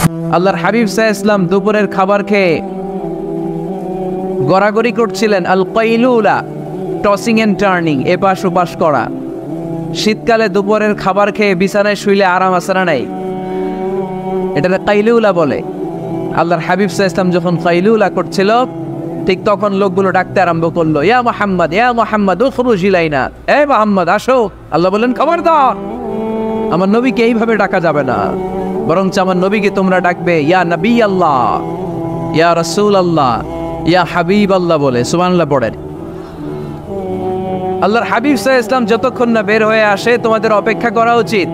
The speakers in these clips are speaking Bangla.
আল্লাহর হাবিব সাল্লাল্লাহু আলাইহি ওয়াসাল্লাম দুপুরের খাবার খেয়ে গড়াগড়ি করছিলেন। আল কাইলুলা, টসিং এন্ড টার্নিং, এপাশ ওপাশ করা। শীতকালে দুপুরের খাবার খেয়ে বিছানায় শুইলে আরাম আছে না নাই? এটা কাইলুলা বলে। আল্লাহর হাবিব সাল্লাল্লাহু আলাইহি ওয়াসাল্লাম যখন কাইলুলা করছিল, ঠিক তখন লোকগুলো ডাকতে আরম্ভ করলো, ইয়া মুহাম্মদ, ইয়া মুহাম্মদ, উখরুজ ইলাইনা, এ মুহাম্মদ আসো। আল্লাহ বললেন, খবরদার, আমার নবীকে এইভাবে ডাকা যাবে না, বরঞ্চ আমার নবীকে তোমরা ডাকবে ইয়া নবী আল্লাহ, ইয়া রাসূল আল্লাহ, ইয়া হাবিব আল্লাহ বলে। সুবহানাল্লাহ পড়েন। আল্লাহর হাবিব সাল্লাল্লাহু আলাইহি ওয়াসাল্লাম যতক্ষণ না বের হয়ে আসে তোমাদের অপেক্ষা করা উচিত,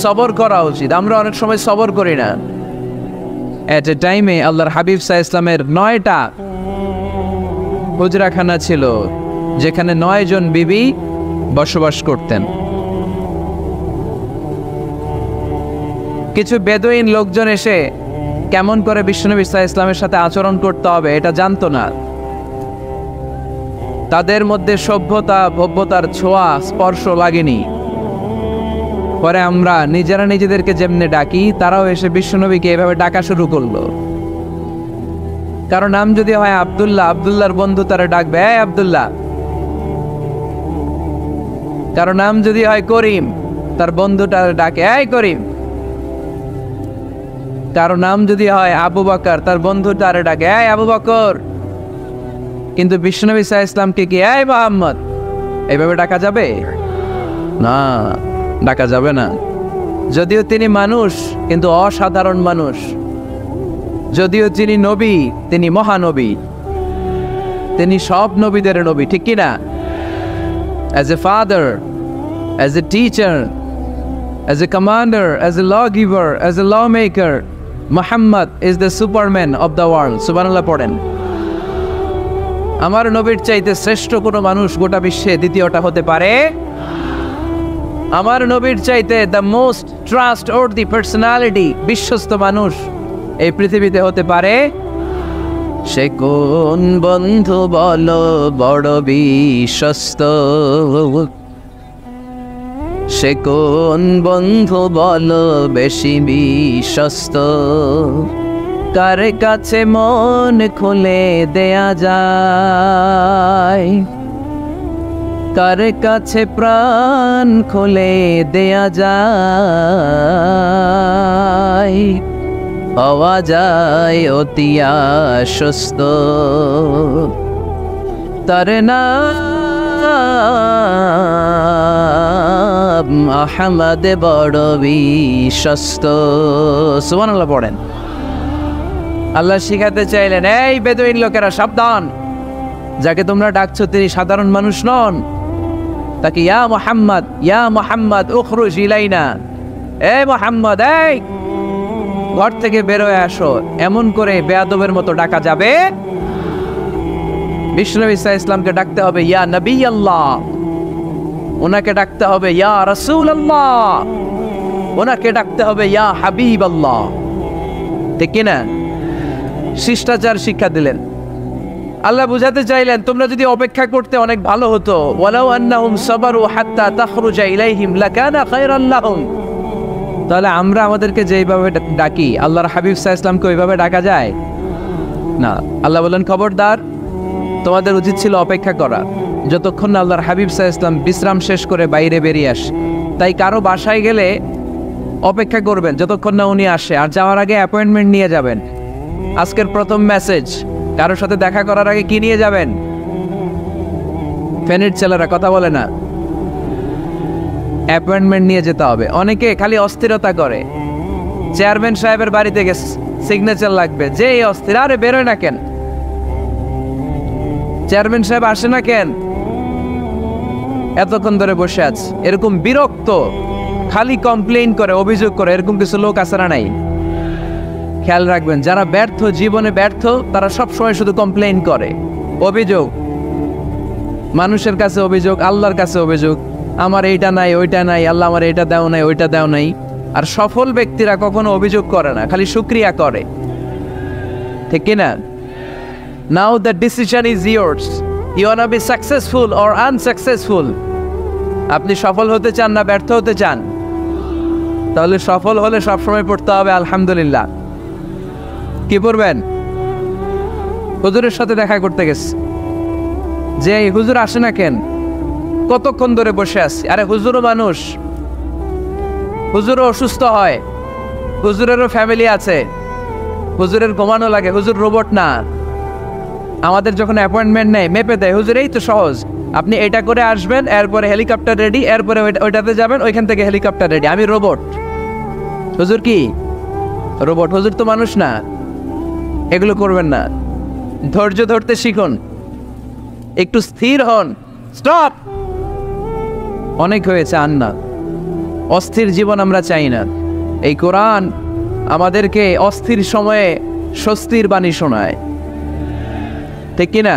সবর করা উচিত। আমরা অনেক সময় সবর করি না। এট এ টাইমে আল্লাহর হাবিব সাল্লাল্লাহু আলাইহি ওয়াসাল্লামের 9টা হুজরাখানা ছিল, যেখানে 9 জন বিবি বসবাস করতেন। কিছু বেদুইন লোকজন এসে কেমন করে বিশ্বনবী সাল্লাল্লাহু আলাইহি ওয়াসাল্লামের সাথে আচরণ করতে হবে এটা জানতো না। তাদের মধ্যে সভ্যতা ভব্যতার ছোঁয়া স্পর্শ লাগেনি। পরে আমরা নিজেরা নিজেদেরকে যেমনে ডাকি, তারাও এসে বিশ্বনবীকে এভাবে ডাকা শুরু করলো। কারণ নাম যদি হয় আব্দুল্লাহ, আব্দুল্লাহর বন্ধু তারা ডাকবে এই আব্দুল্লাহ। কারো নাম যদি হয় করিম, তার বন্ধুটা ডাকে এই করিম। কারো নাম যদি হয় আবু বকর, তার বন্ধুটা ডাকে এই আবু বকর। কিন্তু বিশ্বনবী সাল্লাল্লাহু আলাইহি ওয়াসাল্লামকে কি এই মুহাম্মদ এইভাবে ডাকা যাবে? না, ডাকা যাবে না। যদিও তিনি মানুষ, কিন্তু অসাধারণ মানুষ। যদিও তিনি নবী, তিনি মহানবী, তিনি সব নবীদের নবী, ঠিক কি না? As a father, as a teacher, as a commander, as a law giver, as a law maker, Muhammad is the superman of the world. সুবহানাল্লাহ পড়েন। আমার নবীর চাইতে শ্রেষ্ঠ কোনো মানুষ গোটা বিশ্বে দ্বিতীয়টা হতে পারে? আমার নবীর চাইতে the most trust worthy personality, বিশ্বস্ত মানুষ এই পৃথিবীতে হতে পারে? সে কোন বন্ধু বলো বড় বিশ্বস্ত, সে কোন বন্ধু বলো বেশি বিশ্বস্ত, কার কাছে মন খুলে দেয়া যায়, কার কাছে প্রাণ খুলে দেয়া যায়, হওয়া যায় অতি আশ্বস্ত, তার নাম আহমদ বড় বিশ্বস্ত। সুবহানাল্লাহ পড়েন। আল্লাহ শিখাতে চাইলেন, এই বেদুইন লোকেরা সাবধান, যাকে তোমরা ডাকছো তিনি সাধারণ মানুষ নন। তাকে ইয়া মুহাম্মদ, ইয়া মুহাম্মদ উখরুজ ইলাইনা, এই মুহাম্মদ, এই ঘর থেকে বের হয়ে আসো, এমন করে বেয়াদবের মতো ডাকা যাবে? বিশ্বনবী সাল্লাল্লাহু আলাইহি ওয়াসাল্লামকে ডাকতে হবে ইয়া নবী আল্লাহ, ওনাকে ডাকতে হবে ইয়া রাসূল আল্লাহ, ওনাকে ডাকতে হবে ইয়া হাবিব আল্লাহ, ঠিক কিনা? শিষ্টাচার শিক্ষা দিলেন। আল্লাহ বুঝাতে চাইলেন, তোমরা যদি অপেক্ষা করতে অনেক ভালো হতো। ওয়ালাউ আন্নাহুম সাবারু হাত্তা তাখরুজা ইলাইহিম লাকানা খায়রান লাহুম। তাহলে আমরা আমাদেরকে যেইভাবে ডাকি, আল্লাহর হাবিব সাল্লাল্লাহু আলাইহি ওয়াসাল্লামকে ওইভাবে ডাকা যায় না। আল্লাহ বলেন, খবরদার, তোমাদের উচিত ছিল অপেক্ষা করা, যতক্ষণ না আল্লাহর হাবিব সাল্লাল্লাহু আলাইহি ওয়াসাল্লাম বিশ্রাম শেষ করে বাইরে বেরিয়ে আসে। তাই কারো বাসায় গেলে অপেক্ষা করবেন যতক্ষণ না উনি আসে, আর যাওয়ার আগে অ্যাপয়েন্টমেন্ট নিয়ে যাবেন। আজকের প্রথম মেসেজ, কারোর সাথে দেখা করার আগে কি নিয়ে যাবেন? ফেনির ছেলেরা কথা বলে না, অ্যাপয়েন্টমেন্ট নিয়ে যেতে হবে। অনেকে খালি অস্থিরতা করে, চেয়ারম্যান সাহেবের বাড়িতে গেছে, সিগনেচার লাগবে, যে এই অস্থির, আরে বেরোয় না কেন? চেয়ারম্যান সাহেব আসে না কেন? এতক্ষণ ধরে বসে আছে। এরকম বিরক্ত, খালি কমপ্লেইন করে, অভিযোগ করে, এরকম কিছু লোক আছে না নাই? খেয়াল রাখবেন, যারা ব্যর্থ, জীবনে ব্যর্থ, তারা সবসময় শুধু কমপ্লেইন করে, অভিযোগ, মানুষের কাছে অভিযোগ, আল্লাহর কাছে অভিযোগ, আমার এইটা নাই, ওইটা নাই, আল্লাহ আমার এইটা দাও নাই, ওইটা দাও নাই। আর সফল ব্যক্তিরা কখনো অভিযোগ করে না, খালি শুকরিয়া করে, ঠিক কিনা? Now the decision is yours. You wanna be successful or unsuccessful? আপনি সফল হতে চান না ব্যর্থ হতে চান? তাহলে সফল হলে সবসময় পড়তে হবে আলহামদুলিল্লাহ। কি পড়বেন? হুজুরের সাথে দেখা করতে গেছে, যে এই হুজুর আসে না কেন, কতক্ষণ ধরে বসে আছি। আরে হুজুরও মানুষ, হুজুরও অসুস্থ হয়, হুজুরেরও ফ্যামিলি আছে, হুজুরের ঘুমানো লাগে, হুজুর রোবট না। আমাদের যখন অ্যাপয়েন্টমেন্ট নেয় মেপে দেয়, হুজুর এই তো সহজ, আপনি এটা করে আসবেন, এরপরে হেলিকপ্টার রেডি, এরপরে ওইটাতে যাবেন, ওইখান থেকে হেলিকপ্টার রেডি। আমি রোবট, হুজুর কি রোবট? হুজুর তো মানুষ না। এগুলো করবেন না, ধৈর্য ধরতে শিখুন, একটু স্থির হন। স্টপ, অনেক হয়েছে। আর না, অস্থির জীবন আমরা চাই না। এই কোরআন আমাদেরকে অস্থির সময়ে স্বস্তির বাণী শোনায়, ঠিক কিনা?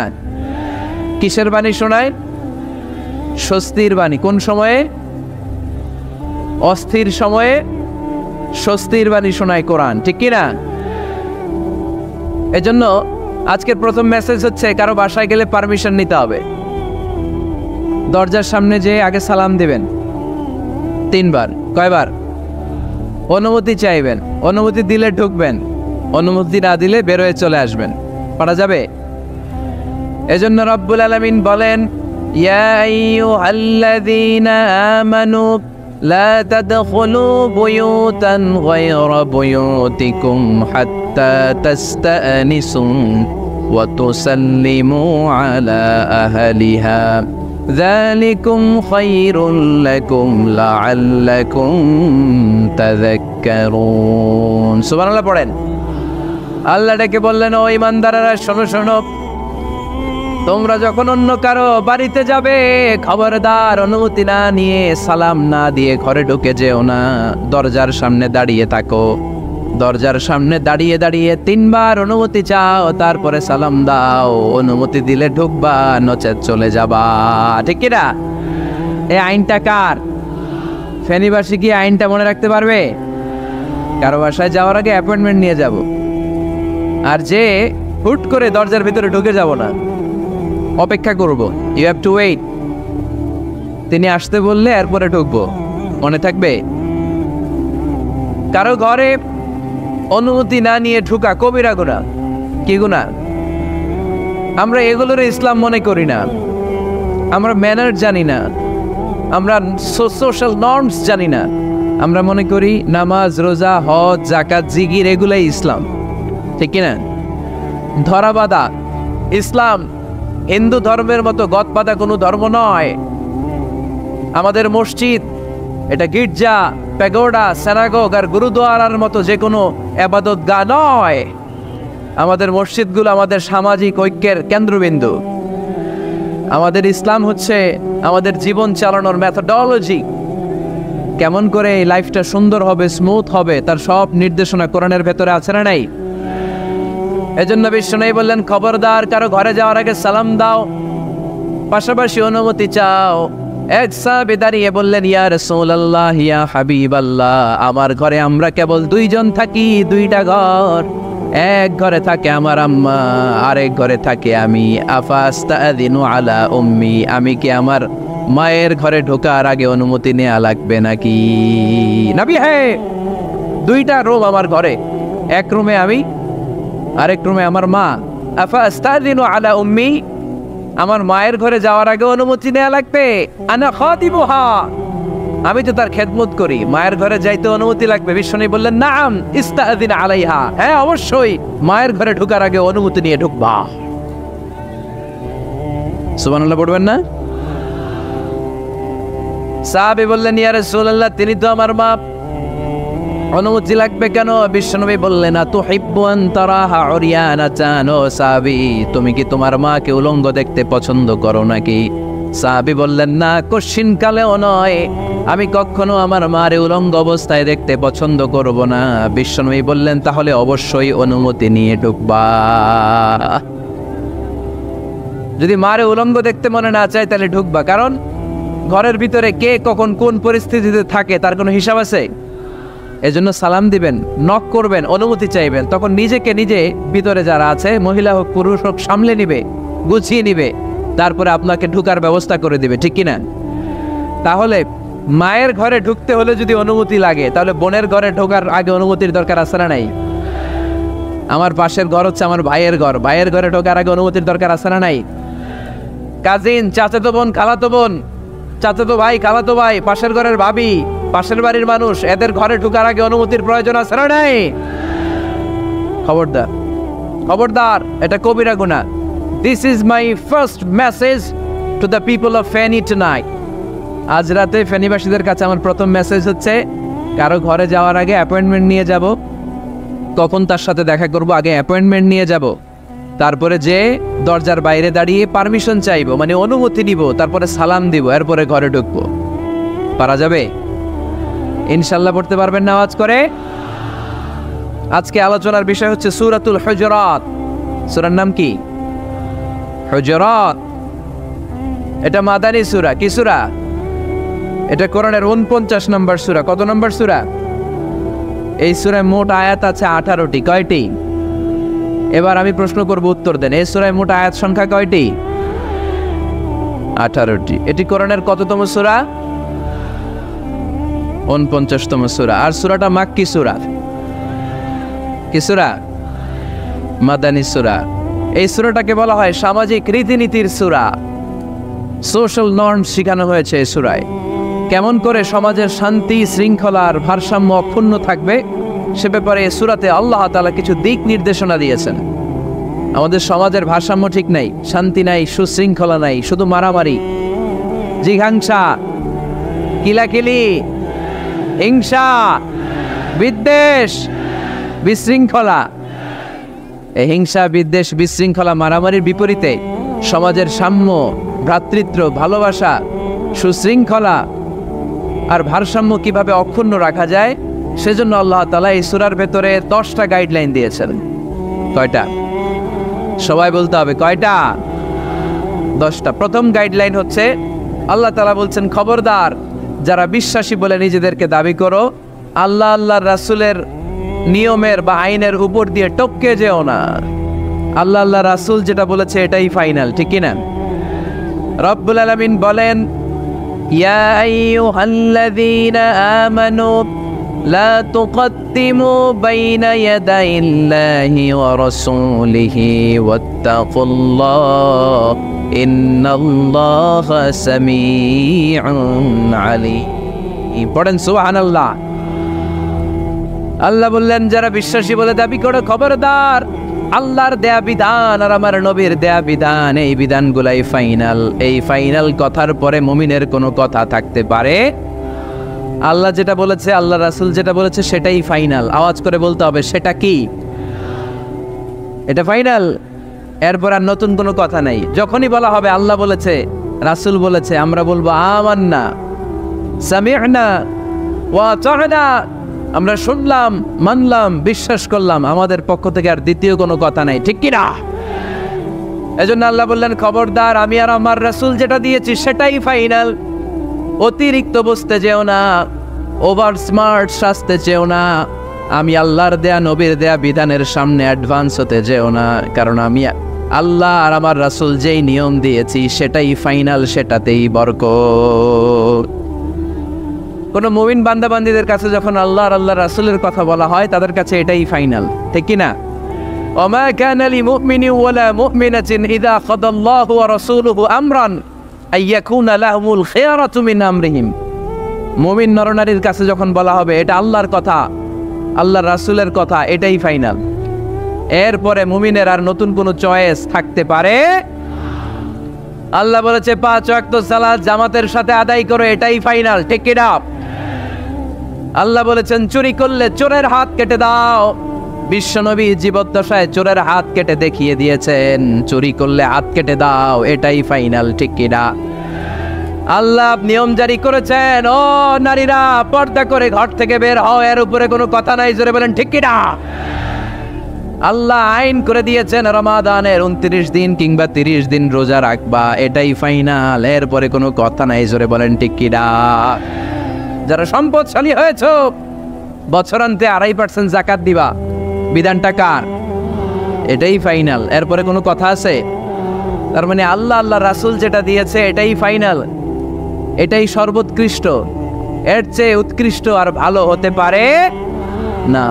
কিসের বাণী শোনায়? স্বস্তির বাণী। কোন সময়ে? অস্থির সময়ে স্বস্তির বাণী শোনায় কোরআন, ঠিক কিনা? এজন্য আজকের প্রথম মেসেজ হচ্ছে, কারো বাসায় গেলে পারমিশন নিতে হবে। দরজার সামনে যে আগে সালাম দিবেন 3 বার। কয়বার? অনুমতি চাইবেন, অনুমতি দিলে ঢুকবেন, অনুমতি না দিলে বেরোয় চলে আসবেন। পারা যাবে? এজন্য রব্বুল আলামিন বলেন, ইয়া আইয়ুহাল্লাযীনা আমানু লা তাদখুলু বুয়ুতান গায়রা বুয়ুতিকুম হাত্তা তাস্তানিসু ওয়া তুসাল্লিমু আলা আহলিহা যালিকুম খায়রুল লাকুম লাআল্লাকুম তাযাক্কারুন। সুবহানাল্লাহ পড়েন। আল্লাহ ডেকে বললেন, ও ঈমানদারেরা শোনো শোনো, তোমরা যখন অন্য কারো বাড়িতে যাবে, খবরদার অনুমতি না নিয়ে, সালাম না দিয়ে ঘরে ঢুকে যেও না। দরজার সামনে দাঁড়িয়ে থাকো, দরজার সামনে দাঁড়িয়ে দাঁড়িয়ে 3 বার অনুমতি চাও, তারপরে সালাম দাও। অনুমতি দিলে ঢুকবা, নচেত চলে যাবা, ঠিক কিনা? এই আইনটা কার? ফেনীবাসী কি আইনটা মনে রাখতে পারবে? কারো বাসায় যাওয়ার আগে অ্যাপয়েন্টমেন্ট নিয়ে যাব, আর যে হুট করে দরজার ভিতরে ঢুকে যাব না, অপেক্ষা করব। You have to wait. তিনি আসতে বললে এরপরে ঢুকবো, মনে থাকবে? কারো ঘরে অনুমতি না নিয়ে ঢুকা কবিরা গুনাহ। কি গুনাহ? আমরা এগুলোর ইসলাম মনে করি না, আমরা ম্যানার জানি না, আমরা সোশ্যাল নর্মস জানি না। আমরা মনে করি নামাজ, রোজা, হজ, যাকাত, জিকির এগুলাই ইসলাম, ঠিক কিনা? ধরাবাঁধা ইসলাম হিন্দু ধর্মের মতো গদবাঁধা কোনো ধর্ম নয়। আমাদের মসজিদ এটা গির্জা, প্যাগোডা, সিনাগোগ আর গুরুদুয়ারার মতো যে কোনো ইবাদতগাহ নয়। আমাদের মসজিদগুলো আমাদের সামাজিক ঐক্যের কেন্দ্রবিন্দু। আমাদের ইসলাম হচ্ছে আমাদের জীবন চালানোর মেথোডোলজি। কেমন করে এই লাইফটা সুন্দর হবে, স্মুথ হবে, তার সব নির্দেশনা কোরআনের ভেতরে আছে না নাই? এজন্য বিশ্বনবী বললেন, খবরদার কারো ঘরে যাওয়ার আগে সালাম দাও, পাশাপাশি অনুমতি চাও। এক সাহাবী দাঁড়িয়ে বললেন, ইয়া রাসূলুল্লাহ, ইয়া হাবিবাল্লাহ, আমার ঘরে আমরা কেবল 2 জন থাকি, 2টা ঘর। এক ঘরে থাকে আমার আম্মা, আরেক ঘরে থাকে আমি। আফাস্তাযিনু আলা উম্মি, আমি কি আমার মায়ের ঘরে ঢোকার আগে অনুমতি নেওয়া লাগবে নাকি? নবী, হ্যাঁ, 2টা রুম আমার ঘরে, এক রুমে আমি, আরেক রুমে আমার মা। আফাস্তাযিনু আলা উম্মি, আমার মায়ের ঘরে যাওয়ার আগে অনুমতি নেওয়া লাগবে? আনা খাদিমুহা, আমি তো তার খেদমত করি, মায়ের ঘরে যাইতে অনুমতি লাগবে? বিশ্বনবী বললেন, নাম ইস্তাযিন আলাইহা, হ্যাঁ অবশ্যই মায়ের ঘরে ঢোকার আগে অনুমতি নিয়ে ঢুকবা। সুবহানাল্লাহ পড়বেন না? সাহাবী বললেন, ইয়া রাসূলুল্লাহ, তিনি তো আমার মা, অনুমতি লাগবে কেন? বিশ্বনবী বললেন, আতুহিব্বু আন তারাহা উরিয়ানাতান, ও সাহাবী, তুমি কি তোমার মাকে উলঙ্গ দেখতে পছন্দ করো নাকি? সাহাবী বললেন, না, কশিনকালেও নয়, আমি কখনো আমার মারে উলঙ্গ অবস্থায় দেখতে পছন্দ করব না। বিশ্বনবী বললেন, তাহলে অবশ্যই অনুমতি নিয়ে ঢুকবা। যদি মারে উলঙ্গ দেখতে মনে না চায় তাহলে ঢুকবা, কারণ ঘরের ভিতরে কে কখন কোন পরিস্থিতিতে থাকে তার কোনো হিসাব আছে। এজন্য সালাম দিবেন, নক করবেন, অনুমতি চাইবেন, তখন নিজেকে নিজে ভিতরে যারা আছে, মহিলা হোক পুরুষ হোক, সামলে নিবে, গুছিয়ে নিবে, তারপরে আপনাকে ঢুকার ব্যবস্থা করে দিবে, ঠিক কিনা? তাহলে মায়ের ঘরে ঢুকতে হলে যদি অনুমতি লাগে, তাহলে বোনের ঘরে ঢোকার আগে অনুমতির দরকার আছে না নাই? আমার পাশের ঘর হচ্ছে আমার ভাইয়ের ঘর, ভাইয়ের ঘরে ঢোকার আগে অনুমতির দরকার আছে না নাই? কাজিন, চাচাতো বোন, খালাতো বোন, চাচাতো ভাই, খালাতো ভাই, পাশের ঘরের ভাবি, পাশের বাড়ির মানুষ, এদের ঘরে ঢোকার আগে অনুমতির প্রয়োজন আছে না নাই? খবরদার, খবরদার, এটা কবিরা গুনাহ। This is my first message to the people of Feni tonight. আজ রাতে ফেনীবাসীদের কাছে আমার প্রথম মেসেজ হচ্ছে, কারো ঘরে যাওয়ার আগে অ্যাপয়েন্টমেন্ট নিয়ে যাব। কখন তার সাথে দেখা করব, আগে অ্যাপয়েন্টমেন্ট নিয়ে যাব, তারপরে যে দরজার বাইরে দাঁড়িয়ে পারমিশন চাইবো, মানে অনুমতি নিব, তারপরে সালাম দিব, এরপরে ঘরে ঢুকবো। পারা যাবে? ইনশাল্লাহ পড়তে পারবেন না আওয়াজ করে? আজকে আলোচনার বিষয় হচ্ছে সূরাতুল হুজুরাত। সূরার নাম কি? হুজুরাত। এটা মাদানী সূরা। কি সূরা? এটা কোরআনের 49 নম্বর সূরা। কত নম্বর সূরা? এই সূরায় মোট আয়াত আছে 18টি। কয়টি? এবার আমি প্রশ্ন করব, উত্তর দেন। এই সূরায় মোট আয়াত সংখ্যা কয়টি? 18টি। এটি কোরআনের কততম সূরা? 49তম সূরা। আর সূরাটা মাক্কি সূরা। কি সূরা? মাদানী সূরা। এই সূরাটাকে বলা হয় সামাজিক রীতিনীতির সূরা। সোশ্যাল নর্ম শেখানো হয়েছে এই সূরায়। কেমন করে সমাজের শান্তি, শৃঙ্খলার ভারসাম্য অক্ষুণ্ণ থাকবে সে ব্যাপারে এই সূরাতে আল্লাহ তাআলা কিছু দিক নির্দেশনা দিয়েছেন। আমাদের সমাজের ভারসাম্য ঠিক নাই, শান্তি নাই, সুশৃঙ্খলা নাই, শুধু মারামারি, জিঘাংসা, কিলাকিলি, হিংসা, বিদ্বেষ, বিশৃঙ্খলা। এই হিংসা, বিদ্বেষ, বিশৃঙ্খলা, মারামারির বিপরীতে সমাজের সাম্য, ভ্রাতৃত্ব, ভালোবাসা, সুশৃঙ্খলা আর ভারসাম্য কিভাবে অক্ষুণ্ণ রাখা যায় সেজন্য আল্লাহ তাআলা এই সূরার ভেতরে 10টা গাইডলাইন দিয়েছেন। কয়টা? সবাই বলতে হবে কয়টা? 10টা। প্রথম গাইডলাইন হচ্ছে আল্লাহ তাআলা বলছেন, খবরদার যারা বিশ্বাসী বলে নিজেদেরকে দাবি করো, আল্লাহ আল্লাহর রাসূলের নিয়মের বা আইনের উপর দিয়ে টপকে যেও না। আল্লাহ আল্লাহ রাসূল যেটা বলেছে এটাই ফাইনাল, ঠিক কি না? রব্বুল আলামিন বলেন, ইয়া আইয়ুহাল্লাযীনা আমানু লা তুকদ্দিমু বাইনা ইয়াদাইল্লাহি ওয়া রাসূলিহি ওয়াত্তাকুল্লাহ ইন্নাল্লাহা সামিউন আলীম। পড়েন সুবহানাল্লাহ। আল্লাহ বললেন, যারা বিশ্বাসী বলে দাবি করো, খবরদার আল্লাহর দেয়া বিধান আর আমার নবীর দেয়া বিধান, এই বিধানগুলাই ফাইনাল। এই ফাইনাল কথার পরে মুমিনের কোনো কথা থাকতে পারে? আল্লাহ যেটা বলেছে, আল্লাহ রাসূল যেটা বলেছে সেটাই ফাইনাল। আওয়াজ করে বলতে হবে, সেটা কি? এটা ফাইনাল। এরপর আর নতুন কোনো কথা নাই। যখনই বলা হবে আল্লাহ বলেছে, রাসূল বলেছে, আমরা বলবো আমান্না, সামি'না ওয়া আতা'না, আমরা শুনলাম, মানলাম, বিশ্বাস করলাম, আমাদের পক্ষ থেকে আর দ্বিতীয় কোনো কথা নাই, ঠিক কি না? এজন্য আল্লাহ বললেন, খবরদার আমি আর আমার রাসূল যেটা দিয়েছি সেটাই ফাইনাল। অতিরিক্ত বুঝতে যেও না, ওভার স্মার্ট সাজতে চেও না, আমি আল্লাহর দেয়া নবীর দেয়া বিধানের সামনে অ্যাডভান্স হতে যেও না, কারণ আমি আল্লাহ আর আমার রাসূল যেই নিয়ম দিয়েছি সেটাই ফাইনাল, সেটাতেই বরকত। কোন মুমিন বান্দাবান্দীদের কাছে যখন আল্লাহ আর আল্লাহ রাসূলের কথা বলা হয় তাদের কাছে এটাই ফাইনাল, ঠিক কি না? ওমা কানা লিমুমিনিন ওয়ালা মুমিনাতিন ইযা কাদাল্লাহু ওয়া রাসূলুহু আমরান আইয়াকুনা লাহুমুল খিয়ারাতু মিন আমরিহিম। মুমিন নরনারীর কাছে যখন বলা হবে এটা আল্লাহর কথা, আল্লাহর রাসূলের কথা, এটাই ফাইনাল। এরপরে মুমিনের আর নতুন কোনো চয়েস থাকতে পারে? আল্লাহ বলেছে 5 ওয়াক্ত সালাত জামাতের সাথে আদায় করো, এটাই ফাইনাল, ঠিক কি না? আল্লাহ বলেছেন চুরি করলে চোরের হাত কেটে দাও। বিশ্বনবী জীবদ্দশায় চোরের হাত কেটে দেখিয়ে দিয়েছেন, চুরি করলে হাত কেটে দাও, এটাই ফাইনাল, ঠিক কি না? আল্লাহ নিয়ম জারি করেছেন, ও নারীরা পর্দা করে ঘর থেকে বের হও, এর উপরে কোনো কথা নাই, জোরে বলেন ঠিক কি না? আল্লাহ আইন করে দিয়েছেন রমাদানের 29 দিন কিংবা 30 দিন রোজা রাখবা, এটাই ফাইনাল, এরপরে কোনো কথা নাই, জোরে বলেন ঠিক কি না? যারা সম্পদশালী হয়েছ বছরান্তে 2.5% যাকাত দিবা, বিধানটা কার? এটাই ফাইনাল, এরপরে কোনো কথা আছে? তার মানে আল্লাহ আল্লাহ রাসূল যেটা দিয়েছে এটাই ফাইনাল, এটাই সর্বোৎকৃষ্ট, এর চেয়ে উৎকৃষ্ট আর ভালো হতে পারে না,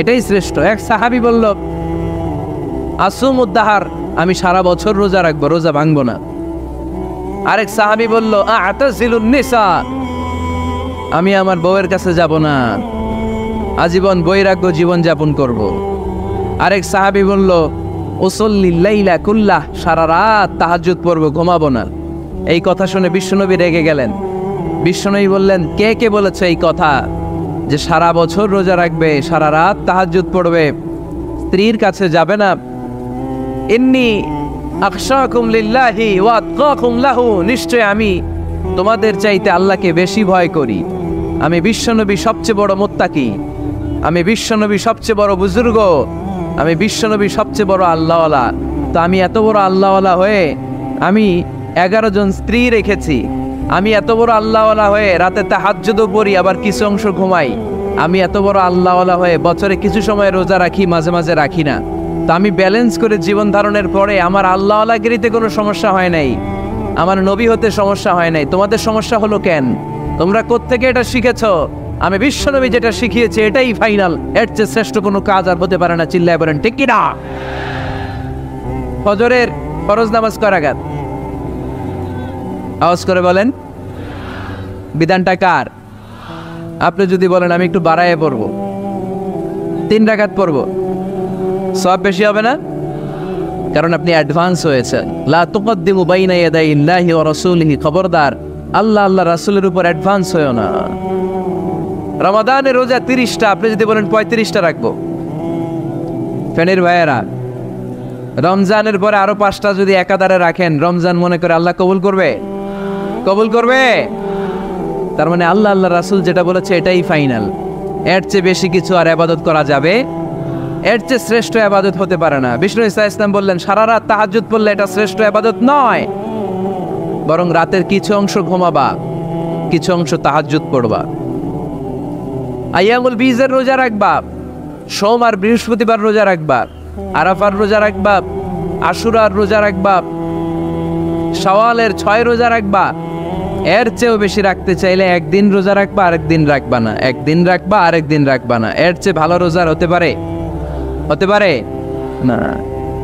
এটাই শ্রেষ্ঠ। এক সাহাবী বলল, আসুমুদ্দাহার, আমি সারা বছর রোজা রাখবো, রোজা ভাঙবো না। আরেক সাহাবী বলল, আতাজিলুন নিসা, আমি আমার বউয়ের কাছে যাব না, আজীবন বৈরাগ্য জীবন যাপন করব। আরেক সাহাবী বলল, উসল্লিল লাইলা কুল্লাহ, সারা রাত তাহাজ্জুদ পড়ব, ঘুমাবো না। এই কথা শুনে বিশ্বনবী রেগে গেলেন। বিশ্বনবী বললেন, কে কে বলেছে এই কথা যে সারা বছর রোজা রাখবে, সারা রাত তাহাজ্জুদ পড়বে, স্ত্রীর কাছে যাবে না? ইন্নী আখশাকুম লিল্লাহি ওয়া আতকাকুম লাহু, নিশ্চয় আমি তোমাদের চাইতে আল্লাহকে বেশি ভয় করি। আমি বিশ্বনবী সবচেয়ে বড় মুত্তাকি, আমি বিশ্বনবী সবচেয়ে বড় বুজুর্গ, আমি বিশ্বনবী সবচেয়ে বড় আল্লাহওয়ালা। তো আমি এত বড় আল্লাহওয়ালা হয়ে আমি 11 জন স্ত্রী রেখেছি, আমি এত বড় আল্লাহওয়ালা হয়ে রাতে তাহাজ্জুদও পড়ি, আবার কিছু অংশ ঘুমাই। আমি এত বড় আল্লাহওয়ালা হয়ে বছরে কিছু সময় রোজা রাখি, মাঝে মাঝে রাখি না। তো আমি ব্যালেন্স করে জীবন ধারণের পরে আমার আল্লাহওয়ালাগিরিতে কোনো সমস্যা হয় নাই, আমার নবী হতে সমস্যা হয় নাই। তোমাদের সমস্যা হলো কেন? তোমরা কোত্থেকে এটা শিখেছ? আমি বিশ্বনবী যেটা শিখিয়েছি এটাই ফাইনাল, এর চেয়ে শ্রেষ্ঠ কোনো কাজ আর হতে পারে না। চিল্লায় বলেন ঠিক কি না? ফজরের ফরজ নামাজ কয় রাকাত? আওয়াজ করে বলেন। বিধানটা কার? আপনি যদি বলেন আমি একটু বাড়ায় পড়বো, 3 রাকাত পড়বো, সওয়াব বেশি হবে না? কারণ আপনি অ্যাডভান্স হয়েছেন। লা তুকদ্দিমু বাইনা ইয়াদাইল্লাহি ওয়া রাসূলিহি, খবরদার আল্লাহ আল্লাহ রাসূলের উপর অ্যাডভান্স হয়ো না। রমাদানের রোজা 30টা, আপনি যদি বলেন 35টা রাখবো, ফেনের ভাইয়েরা, রমজানের পরে আরো 5টা যদি একাধারে রাখেন, রমজান মনে করে আল্লাহ কবুল করবে? কবুল করবে? তার মানে আল্লাহ আল্লাহ রাসূল যেটা বলেছে এটাই ফাইনাল। এর চেয়ে বেশি কিছু আর ইবাদত করা যাবে, এর চেয়ে শ্রেষ্ঠ ইবাদত হতে পারে না। বিষ্ণু ইসা ইসলাম বললেন, সারা রাত তাহাজ্জুদ পড়লে এটা শ্রেষ্ঠ ইবাদত নয়, বরং রাতের কিছু অংশ ঘুমাবা, কিছু অংশ তাহাজ্জুদ পড়বা। আইয়ামুল বীজের রোজা রাখবা, সোম আর বৃহস্পতিবার রোজা রাখবা, আরাফার রোজা রাখবা, আশুরার রোজা রাখবা, শাওয়ালের 6 রোজা রাখবা। এর চেয়েও বেশি রাখতে চাইলে একদিন রোজা রাখবা, আরেকদিন রাখবা না, একদিন রাখবা, আরেকদিন রাখবা না। এর চেয়ে ভালো রোজার হতে পারে? হতে পারে না।